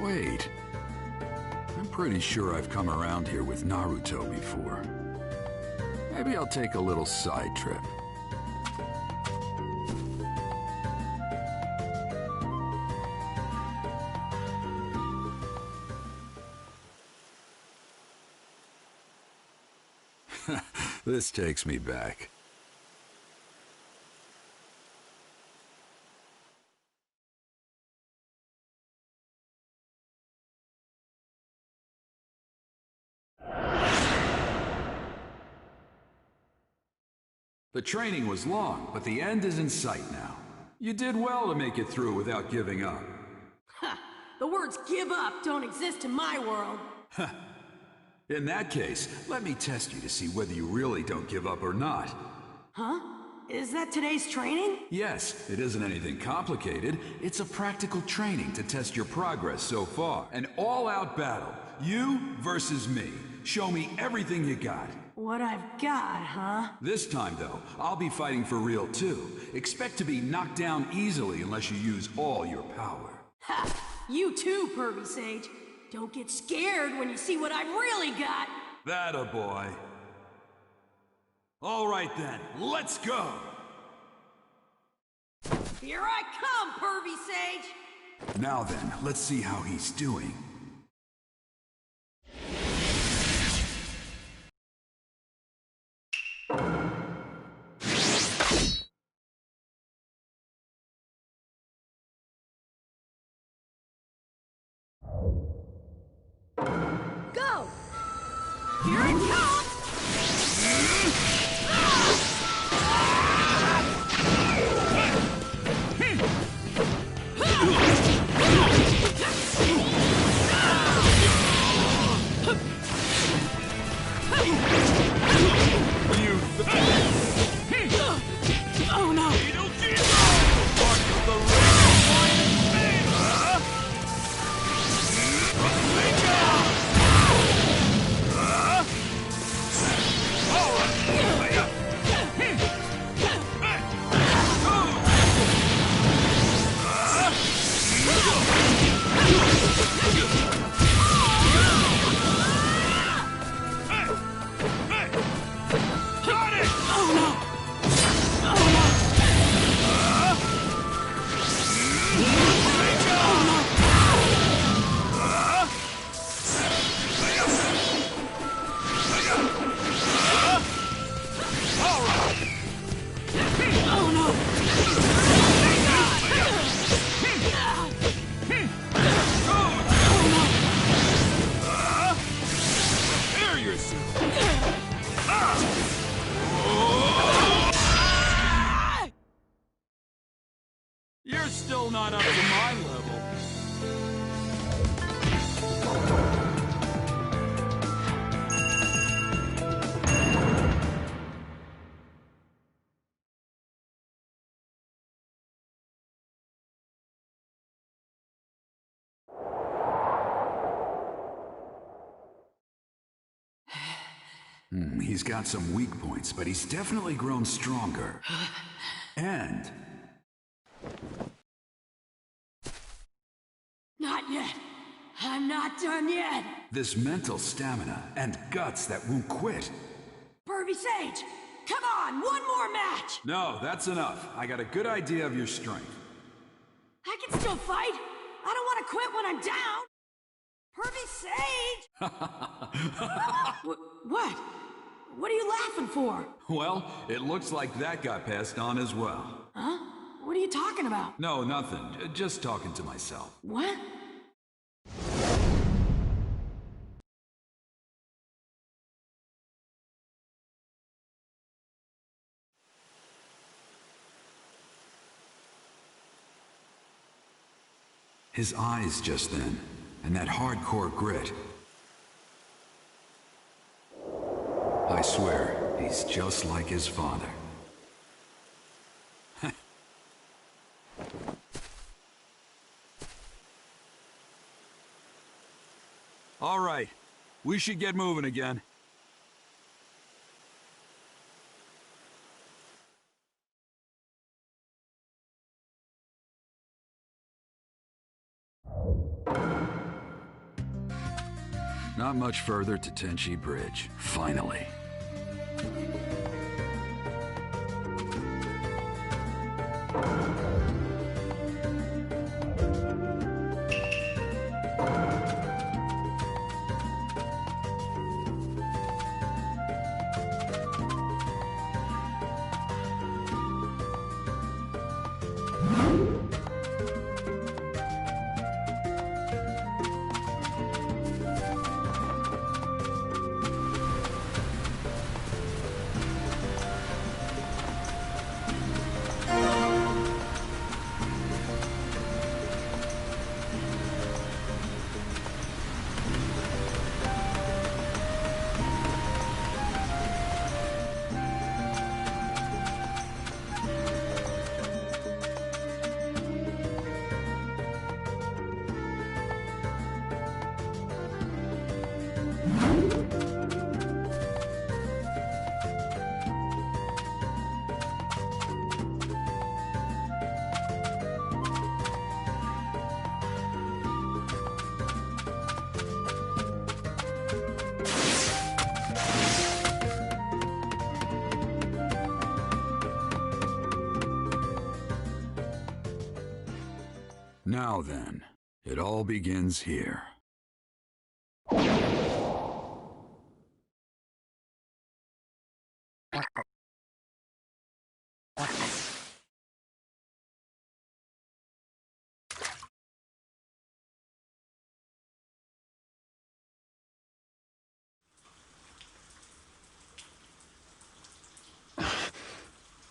Wait. I'm pretty sure I've come around here with Naruto before. Maybe I'll take a little side trip. This takes me back. The training was long, but the end is in sight now. You did well to make it through without giving up. The words give up don't exist in my world. In that case, let me test you to see whether you really don't give up or not. Huh? Is that today's training? Yes, it isn't anything complicated. It's a practical training to test your progress so far. An all-out battle. You versus me. Show me everything you got. What I've got, huh? This time, though, I'll be fighting for real, too. Expect to be knocked down easily unless you use all your power. Ha! You too, Pervy Sage. Don't get scared when you see what I've really got. That-a boy. All right then, let's go! Here I come, Pervy Sage! Now then, let's see how he's doing. Go! Here it comes! Oh no! You're still not up to my level. He's got some weak points, but he's definitely grown stronger. And... Not yet. I'm not done yet. this mental stamina and guts that won't quit. Pervy Sage, come on, one more match! No, that's enough. I got a good idea of your strength. I can still fight. I don't want to quit when I'm down. Pervy Sage! What? What are you laughing for? Well, it looks like that got passed on as well. Huh? What are you talking about? No, nothing. Just talking to myself. What? His eyes just then, and that hardcore grit. I swear, he's just like his father. All right, we should get moving again. Not much further to Tenchi Bridge, finally. Now then, it all begins here.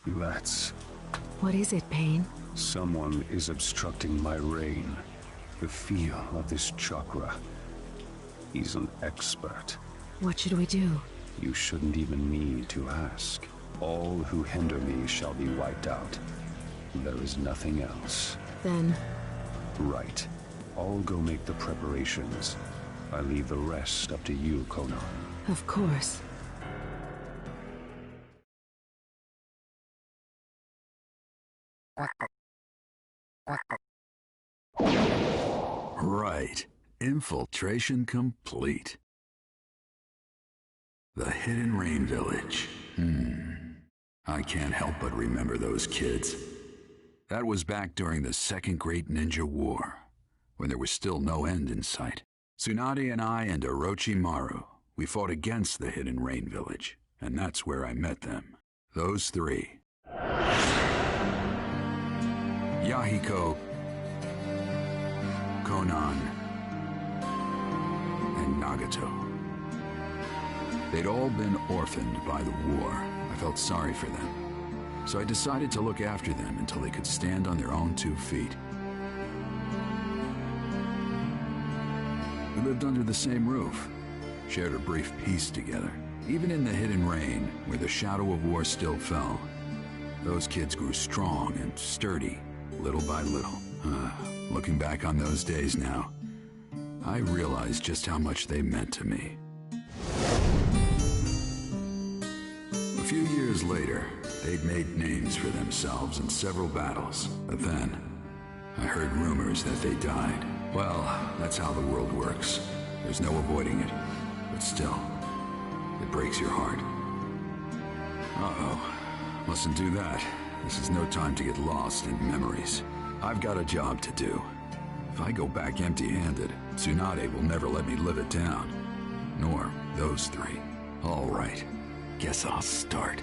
That's... What is it, Pain? Someone is obstructing my reign. The feel of this chakra. He's an expert. What should we do? You shouldn't even need to ask. All who hinder me shall be wiped out. There is nothing else. Then... Right. I'll go make the preparations. I leave the rest up to you, Conan. Of course. Right. Infiltration complete. The Hidden Rain Village. I can't help but remember those kids. That was back during the Second Great Ninja War, when there was still no end in sight. Tsunade and I and Orochimaru, we fought against the Hidden Rain Village, and that's where I met them. Those three. Yahiko, Conan, and Nagato. They'd all been orphaned by the war. I felt sorry for them. So I decided to look after them until they could stand on their own 2 feet. We lived under the same roof, shared a brief peace together. Even in the hidden rain, where the shadow of war still fell, those kids grew strong and sturdy, little by little. Looking back on those days now, I realize just how much they meant to me. A few years later, they'd made names for themselves in several battles. But then, I heard rumors that they died. Well, that's how the world works. There's no avoiding it. But still, it breaks your heart. Uh-oh. Mustn't do that. This is no time to get lost in memories. I've got a job to do. If I go back empty-handed, Tsunade will never let me live it down. Nor those three. All right. Guess I'll start.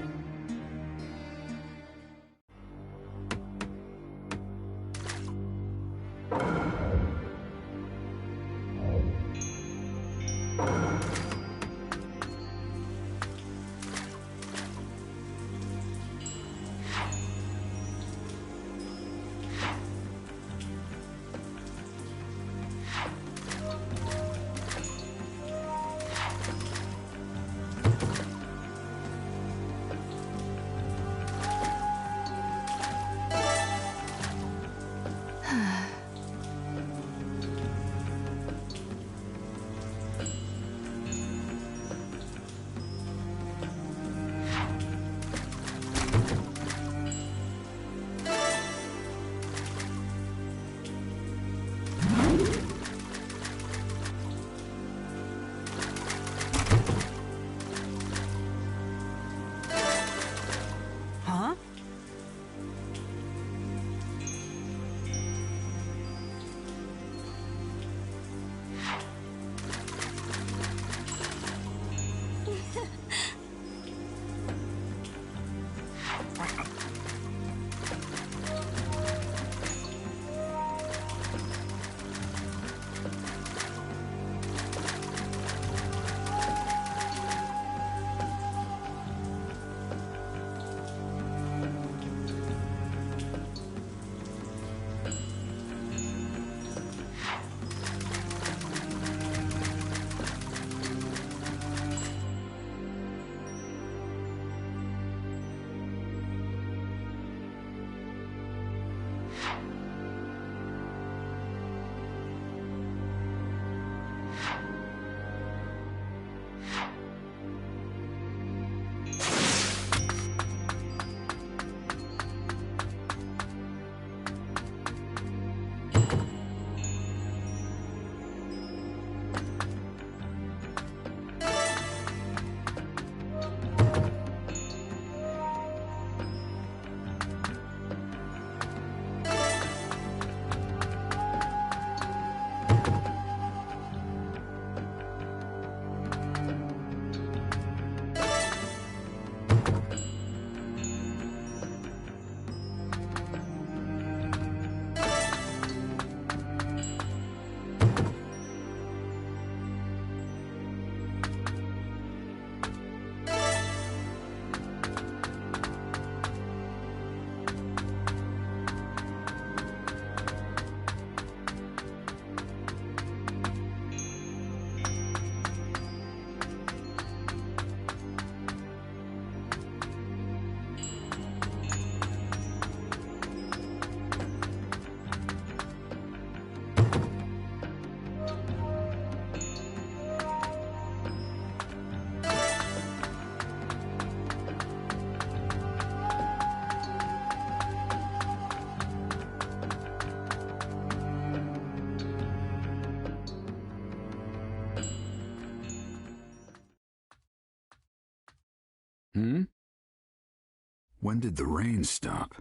When did the rain stop?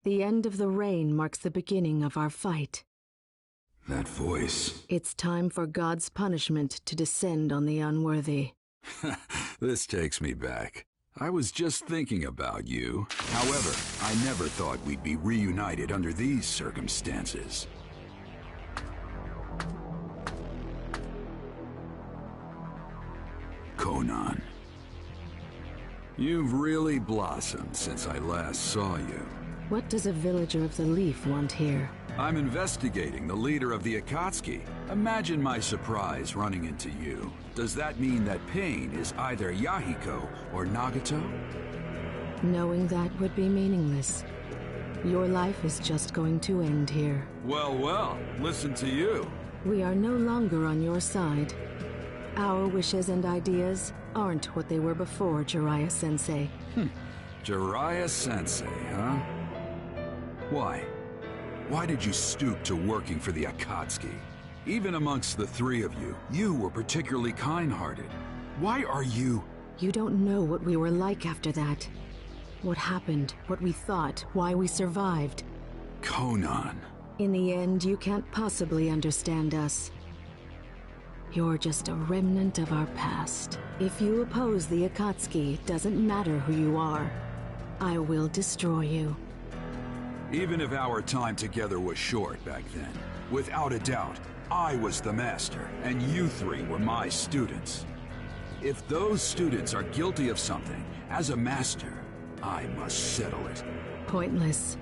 The end of the rain marks the beginning of our fight. That voice. It's time for God's punishment to descend on the unworthy. This takes me back. I was just thinking about you. However, I never thought we'd be reunited under these circumstances. Conan. You've really blossomed since I last saw you. What does a villager of the Leaf want here? I'm investigating the leader of the Akatsuki. Imagine my surprise running into you. Does that mean that Pain is either Yahiko or Nagato? Knowing that would be meaningless. Your life is just going to end here. Well, well, listen to you. We are no longer on your side. Our wishes and ideas aren't what they were before, Jiraiya-sensei. Jiraiya-sensei, huh? Why? Why did you stoop to working for the Akatsuki? Even amongst the three of you, you were particularly kind-hearted. Why are you... You don't know what we were like after that. What happened, what we thought, why we survived. Conan. In the end, you can't possibly understand us. You're just a remnant of our past. If you oppose the Akatsuki, it doesn't matter who you are. I will destroy you. Even if our time together was short back then, without a doubt, I was the master, and you three were my students. If those students are guilty of something, as a master, I must settle it. Pointless.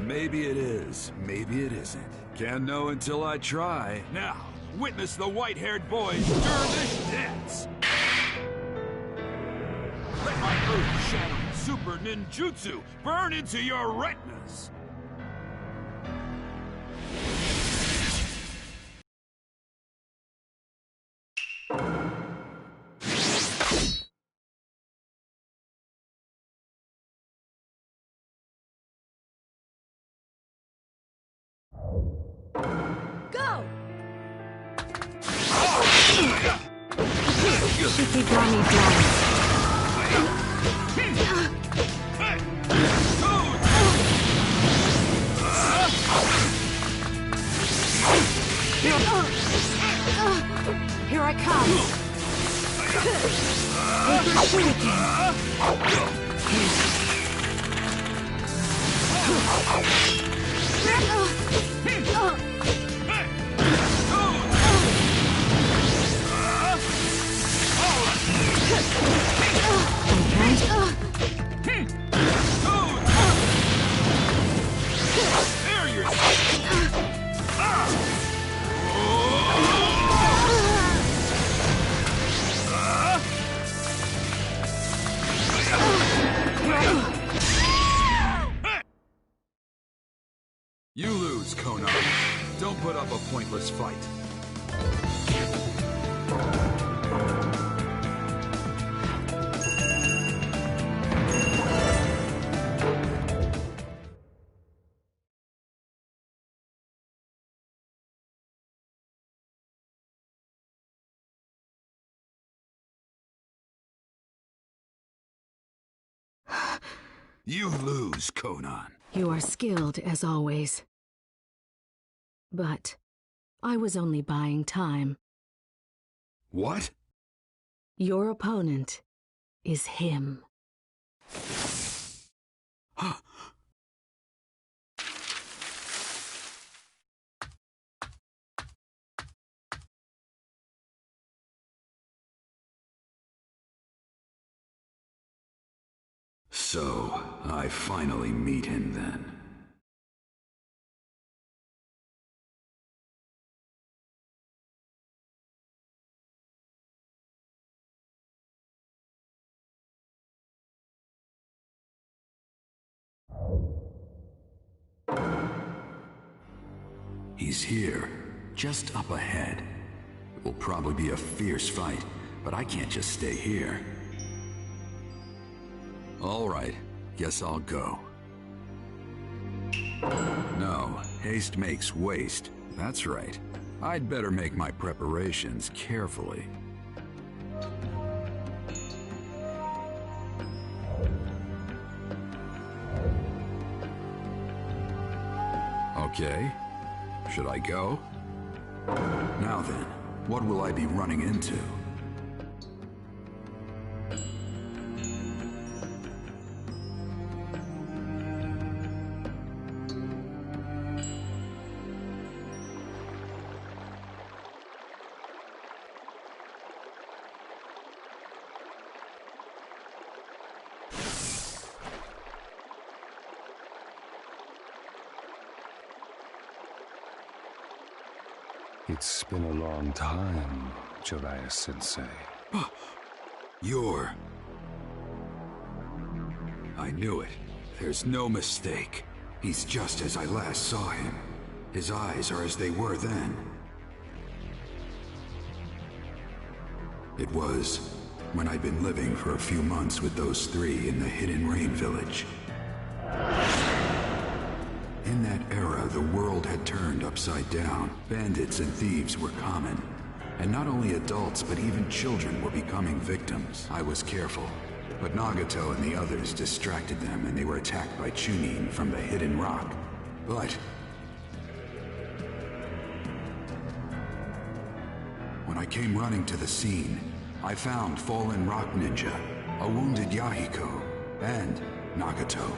Maybe it is, maybe it isn't. Can't know until I try. Now, witness the white-haired boys stir this dance! Let my earth-shattering super ninjutsu burn into your retinas! Go! Shikigami Blast. Here I come. Paper Shuriken. You lose, Conan. Don't put up a pointless fight. You lose, Conan. You are skilled, as always. But I was only buying time. What? Your opponent is him. So, I finally meet him then. He's here, just up ahead. It will probably be a fierce fight, but I can't just stay here. All right, guess I'll go. No, haste makes waste. That's right. I'd better make my preparations carefully. Okay, should I go? Now then, what will I be running into? It's been a long time, Jiraiya-sensei. You're... I knew it. There's no mistake. He's just as I last saw him. His eyes are as they were then. It was when I'd been living for a few months with those three in the Hidden Rain village. In that era, the world had turned upside down. Bandits and thieves were common. And not only adults, but even children were becoming victims. I was careful, but Nagato and the others distracted them and they were attacked by Chunin from the Hidden Rock. But... when I came running to the scene, I found fallen rock ninja, a wounded Yahiko, and Nagato,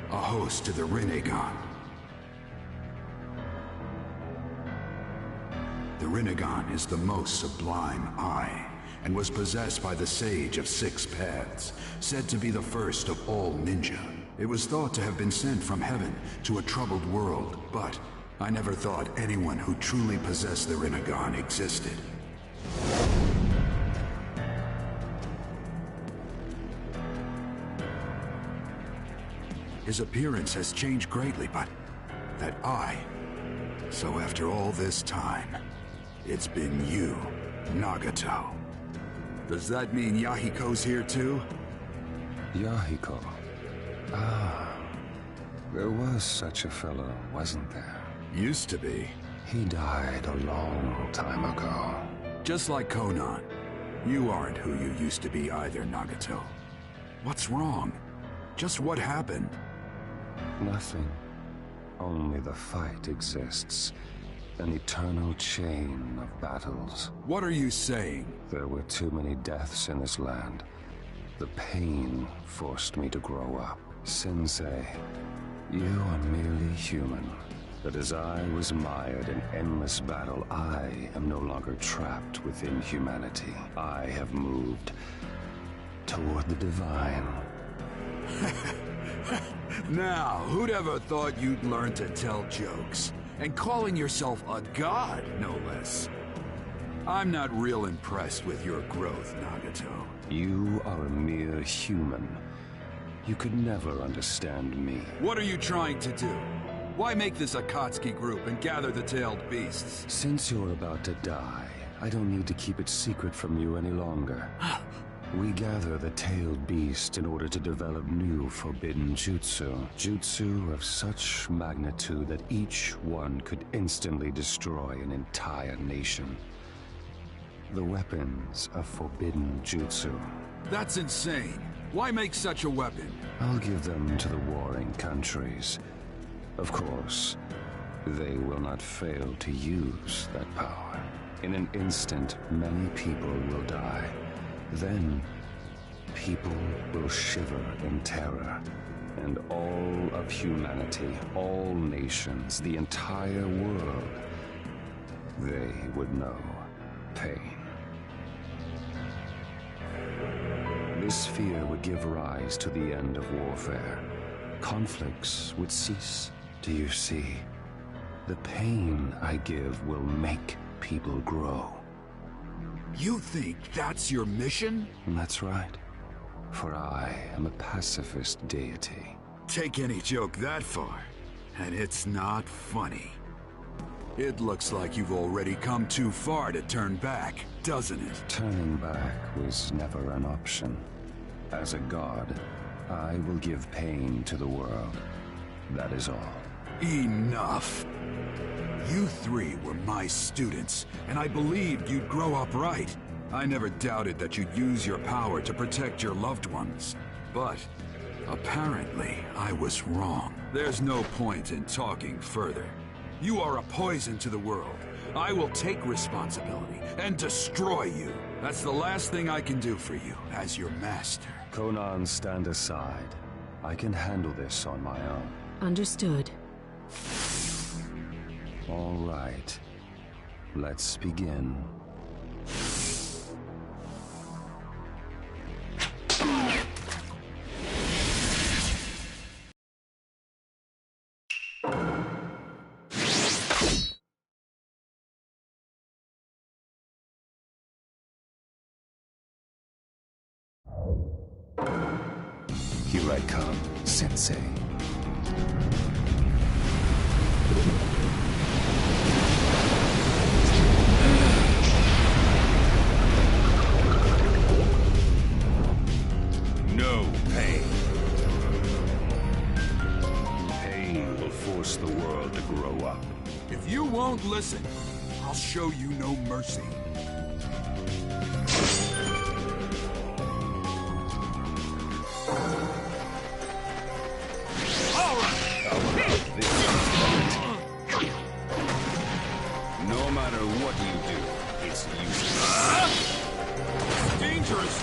a host to the Rinnegan. The Rinnegan is the most sublime eye, and was possessed by the Sage of Six Paths, said to be the first of all ninja. It was thought to have been sent from heaven to a troubled world, but I never thought anyone who truly possessed the Rinnegan existed. His appearance has changed greatly, but that eye... So after all this time, it's been you, Nagato. Does that mean Yahiko's here too? Yahiko. Ah, there was such a fellow, wasn't there? Used to be. He died a long time ago. Just like Conan. You aren't who you used to be either, Nagato. What's wrong? Just what happened? Nothing. Only the fight exists. An eternal chain of battles. What are you saying? There were too many deaths in this land. The pain forced me to grow up. Sensei, you are merely human. But as I was mired in endless battle, I am no longer trapped within humanity. I have moved toward the divine. Now, who'd ever thought you'd learn to tell jokes? And calling yourself a god, no less. I'm not real impressed with your growth, Nagato. You are a mere human. You could never understand me. What are you trying to do? Why make this Akatsuki group and gather the tailed beasts? Since you're about to die, I don't need to keep it secret from you any longer. We gather the tailed beast in order to develop new forbidden jutsu. Jutsu of such magnitude that each one could instantly destroy an entire nation. The weapons of forbidden jutsu. That's insane. Why make such a weapon? I'll give them to the warring countries. Of course, they will not fail to use that power. In an instant, many people will die. Then, people will shiver in terror. And all of humanity, all nations, the entire world, they would know pain. This fear would give rise to the end of warfare. Conflicts would cease. Do you see? The pain I give will make people grow. You think that's your mission? That's right. For I am a pacifist deity. Take any joke that far, and it's not funny. It looks like you've already come too far to turn back, doesn't it? Turning back was never an option. As a god, I will give pain to the world. That is all. Enough! You three were my students, and I believed you'd grow up right. I never doubted that you'd use your power to protect your loved ones. But apparently, I was wrong. There's no point in talking further. You are a poison to the world. I will take responsibility and destroy you. That's the last thing I can do for you as your master. Conan, stand aside. I can handle this on my own. Understood. All right. Let's begin. Here I come, Sensei. No pain. Pain will force the world to grow up. If you won't listen, I'll show you no mercy. No matter what you do, it's useless. Dangerous!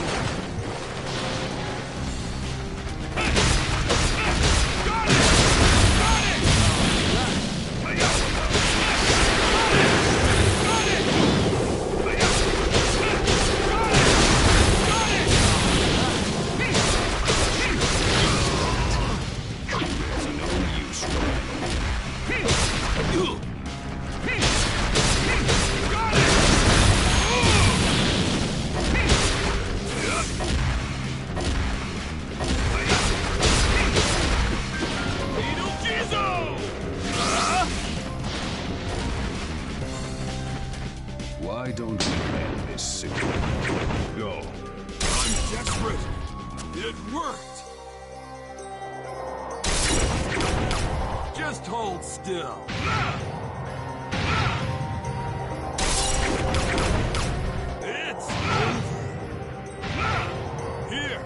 Why don't we end this signal? Go. I'm desperate. It worked. Just hold still. It's over. Here,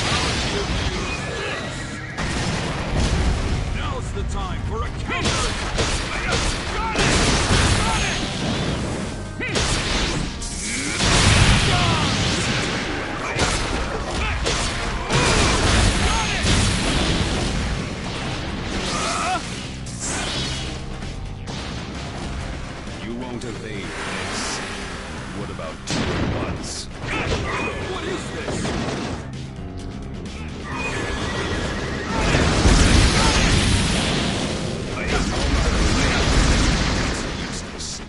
I'll give you this. Now's the time for a counter. Got it! Got it! You won't evade this. What about 2 at once? What is this? Useless.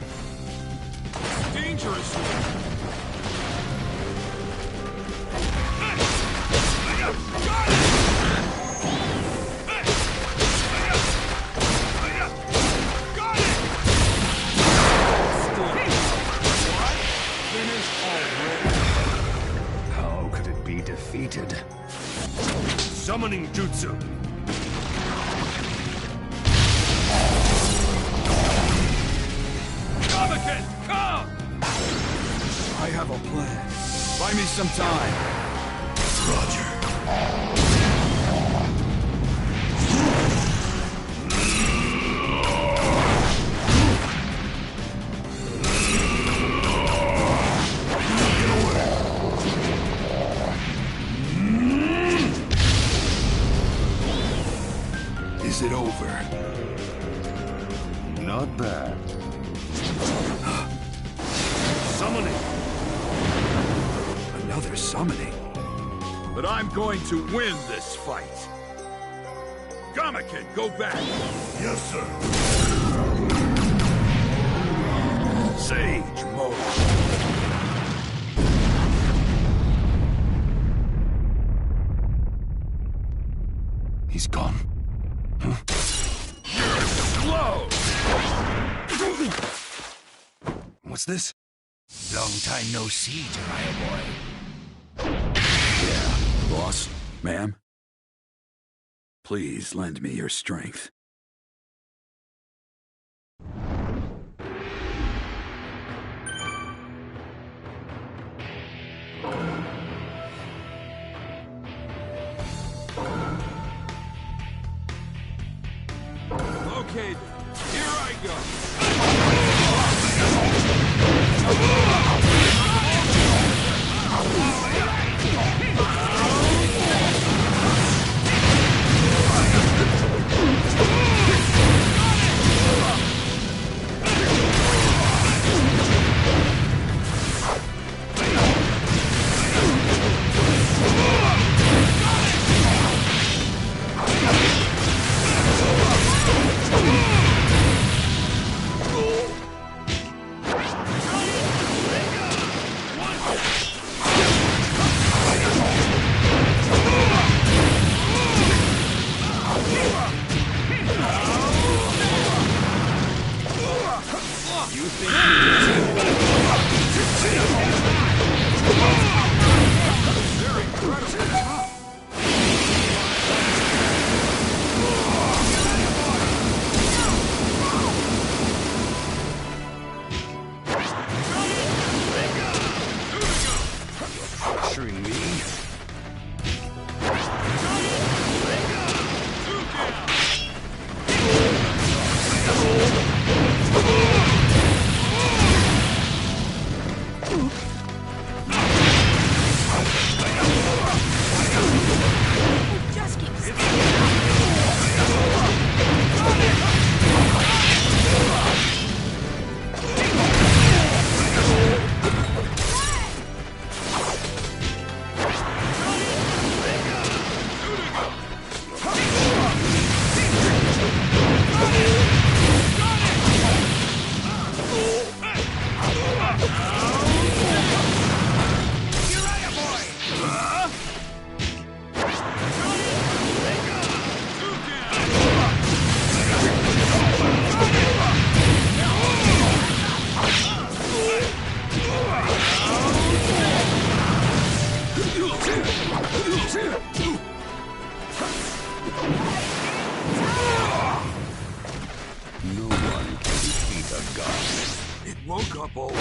Dangerous. How could it be defeated? Summoning jutsu. Kamaken, come! I have a plan. Buy me some time. Roger. Is it over? Not bad. Summoning. Another summoning. But I'm going to win this fight. Kamaken, go back. Yes, sir. Sage mode. He's gone. You're slow. What's this? Long time no see, Jiraiya boy. Yeah, boss, ma'am. Please lend me your strength. Okay, then. Here I go. woke up already?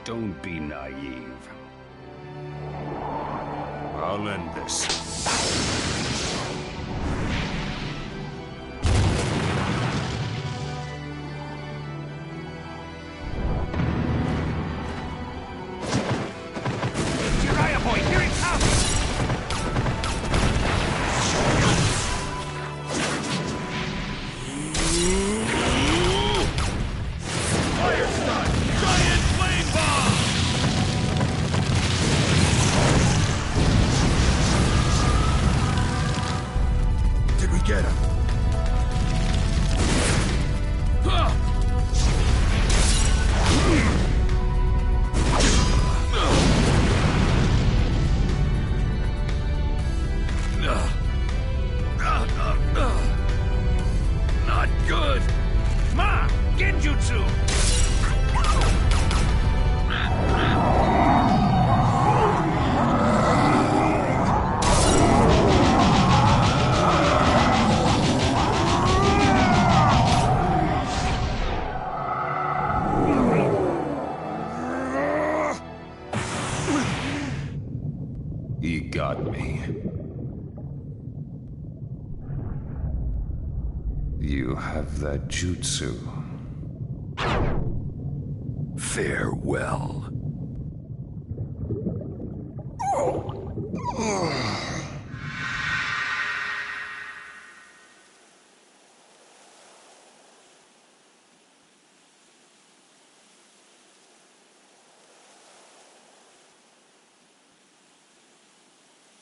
Don't be naive. I'll end this. Jiraiya boy, here it comes! Fire stun! Giant flame bomb! Did we get him? Not good! Ma! Genjutsu! He got me. You have that jutsu. Farewell.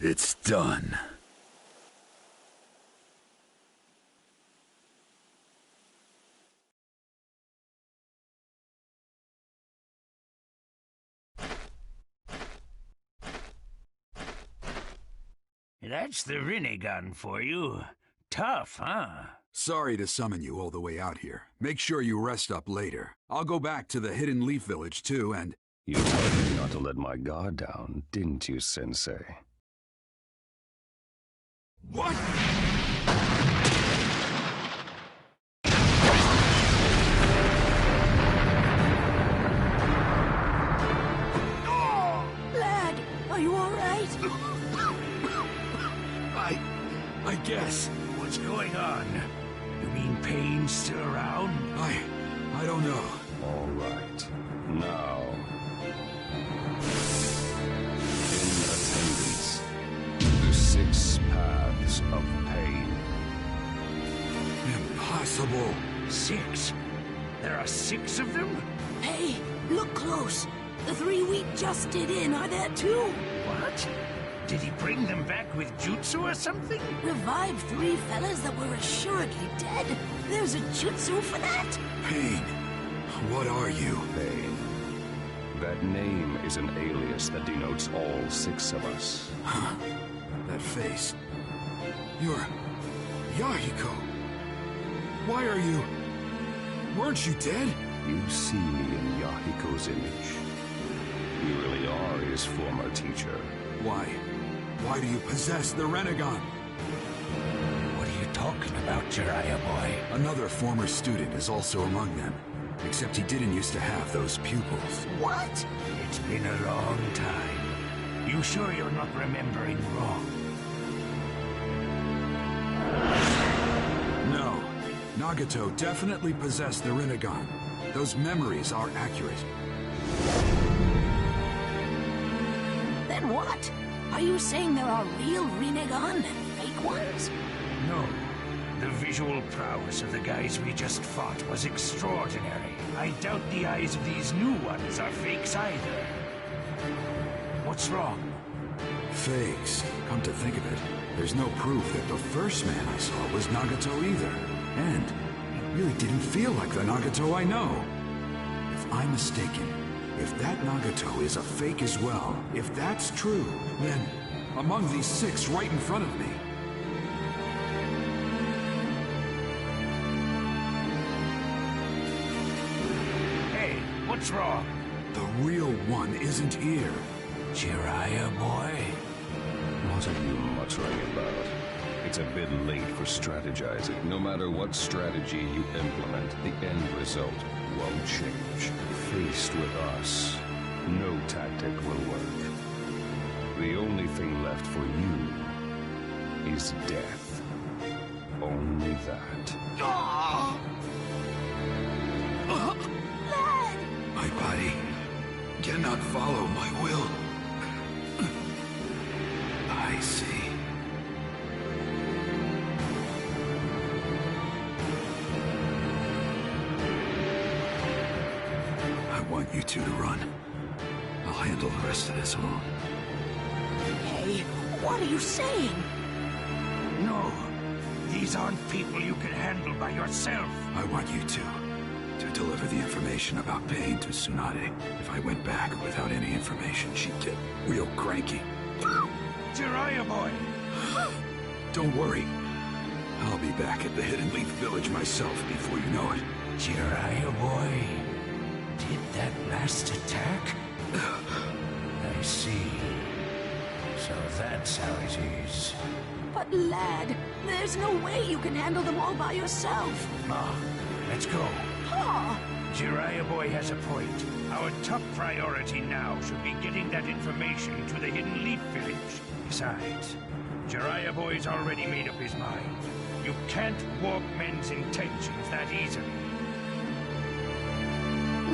It's done. That's the Rinnegan for you. Tough, huh? Sorry to summon you all the way out here. Make sure you rest up later. I'll go back to the Hidden Leaf Village too, and... You told me not to let my guard down, didn't you, Sensei? What? Lad, are you all right? I guess. What's going on? You mean pain's still around? I don't know. All right. Now... in attendance, the 6 paths of pain. Impossible. 6? There are 6 of them? Hey, look close. The 3 we just did in are there too. What? Did he bring them back with jutsu or something? Revived 3 fellas that were assuredly dead. There's a jutsu for that. Pain. What are you? Pain. That name is an alias that denotes all 6 of us. Huh. That face. You're... Yahiko. Why are you... Weren't you dead? You see me in Yahiko's image. You really are his former teacher. Why? Why do you possess the Rinnegan? What are you talking about, Jiraiya boy? Another former student is also among them. Except he didn't used to have those pupils. What? It's been a long time. You sure you're not remembering wrong? No. Nagato definitely possessed the Rinnegan. Those memories are accurate. Then what? Are you saying there are real Rinnegan and fake ones? No. The visual prowess of the guys we just fought was extraordinary. I doubt the eyes of these new ones are fakes either. What's wrong? fakes. Come to think of it, there's no proof that the first man I saw was Nagato either. And he really didn't feel like the Nagato I know. If I'm mistaken, if that Nagato is a fake as well, if that's true, then among these 6 right in front of me, what's wrong? the real one isn't here. Jiraiya boy? What are you muttering about? It's a bit late for strategizing. No matter what strategy you implement, the end result won't change. Faced with us, no tactic will work. The only thing left for you is death. Only that. My body cannot follow my will. I see. I want you two to run. I'll handle the rest of this alone. Hey, what are you saying? No. These aren't people you can handle by yourself. I want you two to deliver the information about Pain to Tsunade. If I went back without any information, she'd get real cranky. Jiraiya boy! Don't worry. I'll be back at the Hidden Leaf Village myself before you know it. Jiraiya boy? Did that last attack? I see. So that's how it is. But lad, there's no way you can handle them all by yourself. Ma, let's go. Pa! Jiraiya boy has a point. Our top priority now should be getting that information to the Hidden Leaf Village. Besides, Jiraiya boy's already made up his mind. You can't warp men's intentions that easily.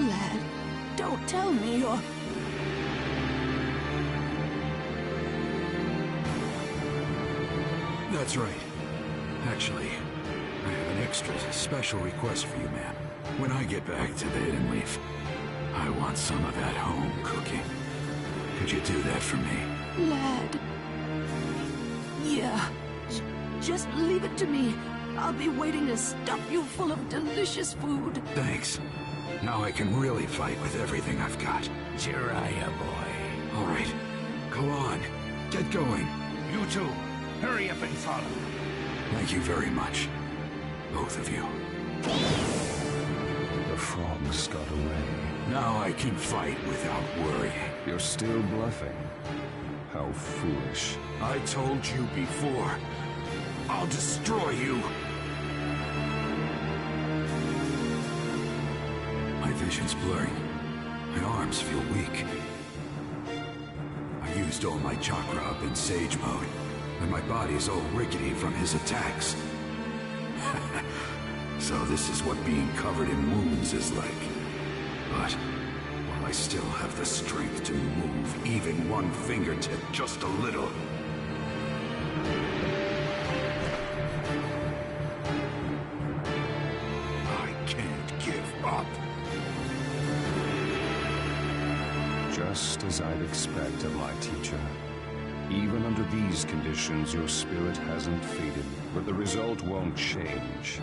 Lad, don't tell me you're... That's right. Actually, I have an extra special request for you, man. When I get back to the Hidden Leaf, I want some of that home cooking. Could you do that for me? Lad... Yeah. Just leave it to me. I'll be waiting to stuff you full of delicious food. Thanks. Now I can really fight with everything I've got. Jiraiya boy. All right. Go on. Get going. You too. Hurry up and follow. Thank you very much. Both of you. The frogs got away. Now I can fight without worrying. You're still bluffing. How foolish. I told you before. I'll destroy you. My vision's blurring. My arms feel weak. I used all my chakra up in Sage mode, and my body's all rickety from his attacks. So this is what being covered in wounds is like. But while I still have the strength to move even one fingertip just a little, I can't give up. Just as I'd expect of my teacher. Even under these conditions, your spirit hasn't faded, but the result won't change.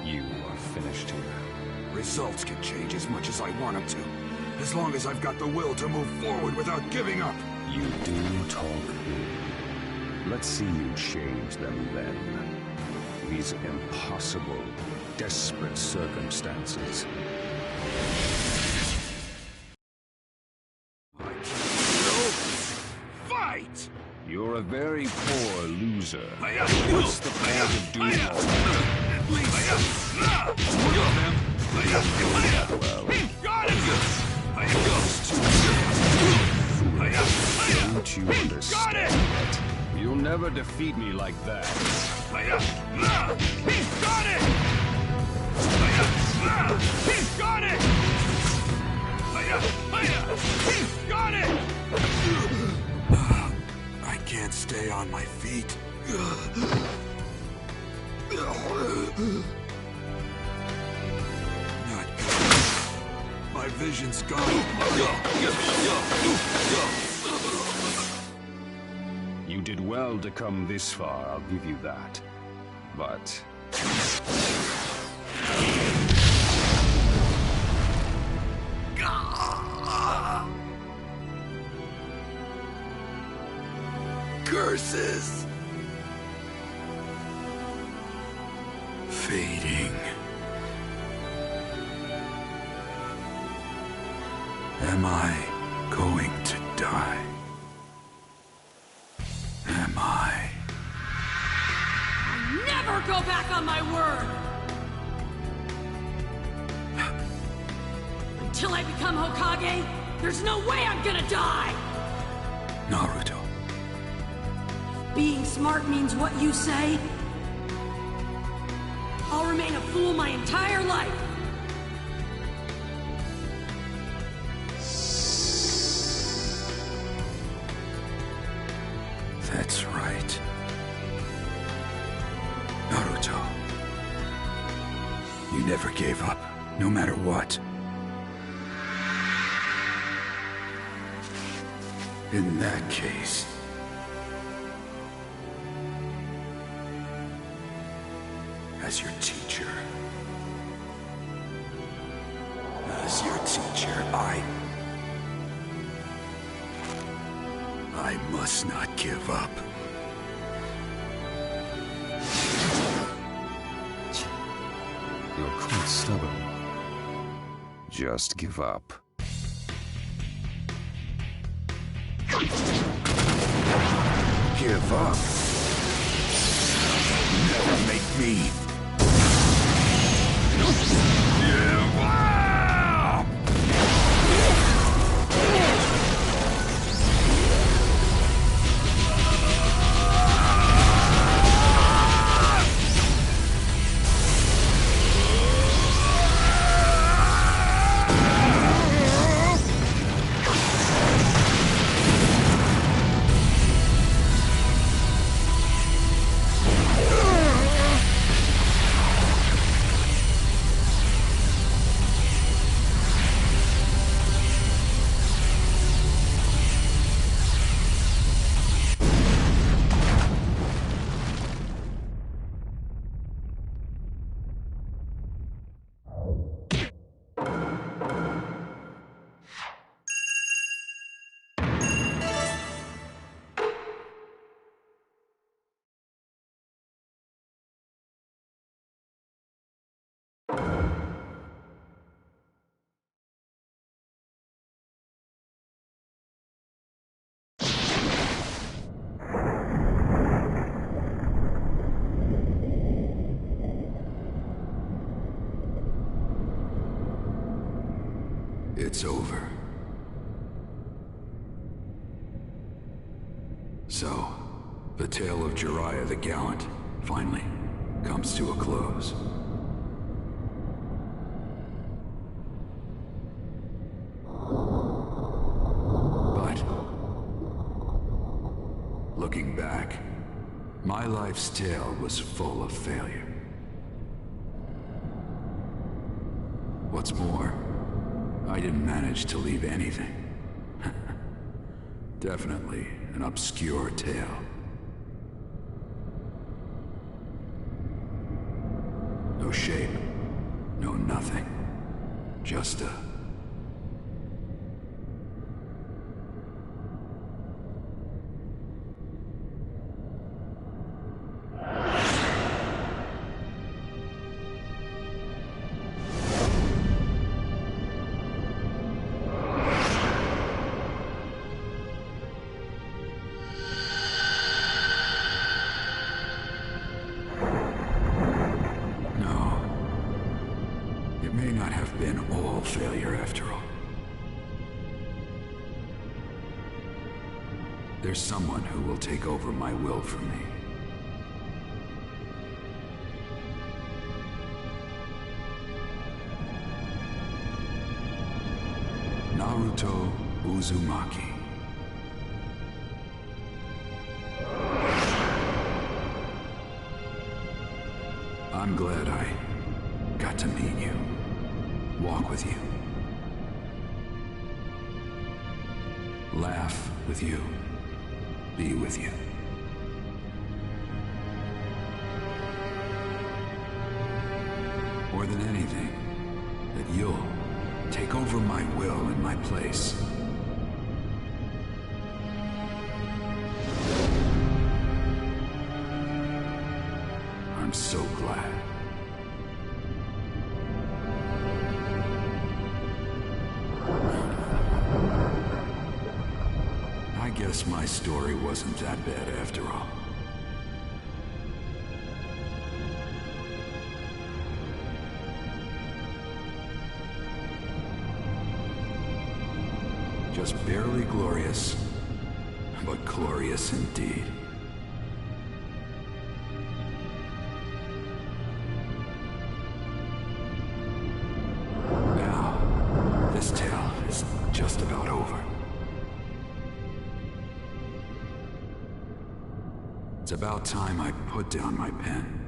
You are finished here. Results can change as much as I want them to, as long as I've got the will to move forward without giving up. You do talk big. Let's see you change them then. These impossible, desperate circumstances. Fight! You're a very poor loser. What's the point of doing all that? Don't you understand that? You'll never defeat me like that. Got it! Got it! Got it! I can't stay on my feet. Not good. My vision's gone. You did well to come this far, I'll give you that. But... Curses! Fading. Am I going to die? Am I? Never go back on my word! Until I become Hokage, there's no way I'm gonna die! Naruto. Being smart means what you say? I'll remain a fool my entire life! That's right. Naruto. You never gave up, no matter what. In that case... as your teacher... I must not give up. You're quite stubborn. Just give up. Give up? Never make me. Give up! It's over. So, the tale of Jiraiya the Gallant finally comes to a close. But, looking back, my life's tale was full of failure. What's more, I didn't manage to leave anything. Definitely an obscure tale. No shape, no nothing. Just a... There's someone who will take over my will for me. Naruto Uzumaki. I'm glad I got to meet you, walk with you, laugh with you, be with you. than anything that you'll take over my will in my place. I'm so glad. I guess my story wasn't that bad after all. Just barely glorious, but glorious indeed. Now, this tale is just about over. It's about time I put down my pen.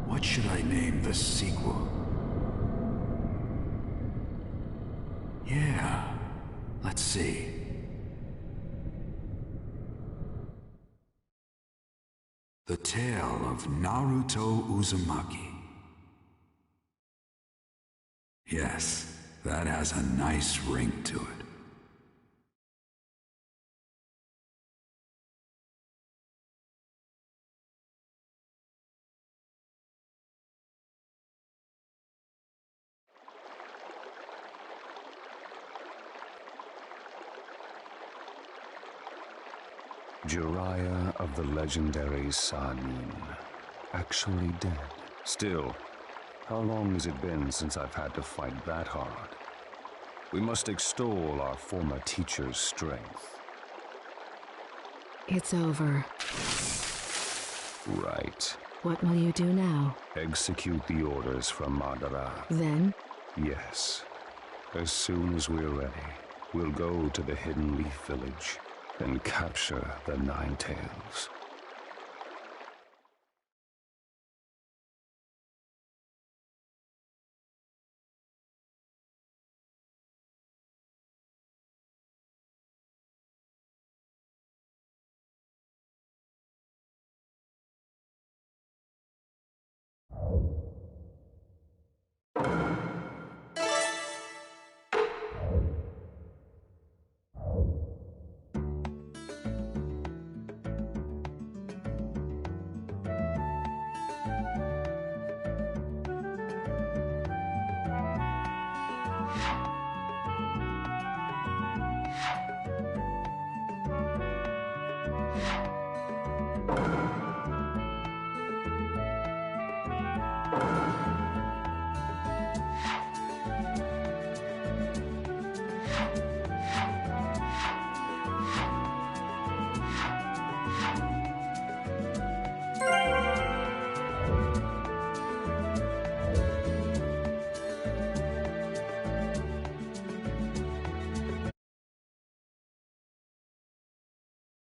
What should I name the sequel? Yeah, let's see. The Tale of Naruto Uzumaki. Yes, that has a nice ring to it. Jiraiya of the legendary Sanin, actually dead. Still, how long has it been since I've had to fight that hard? We must extol our former teacher's strength. It's over. Right. What will you do now? Execute the orders from Madara. Then? Yes. As soon as we're ready, we'll go to the Hidden Leaf Village and capture the Nine Tails.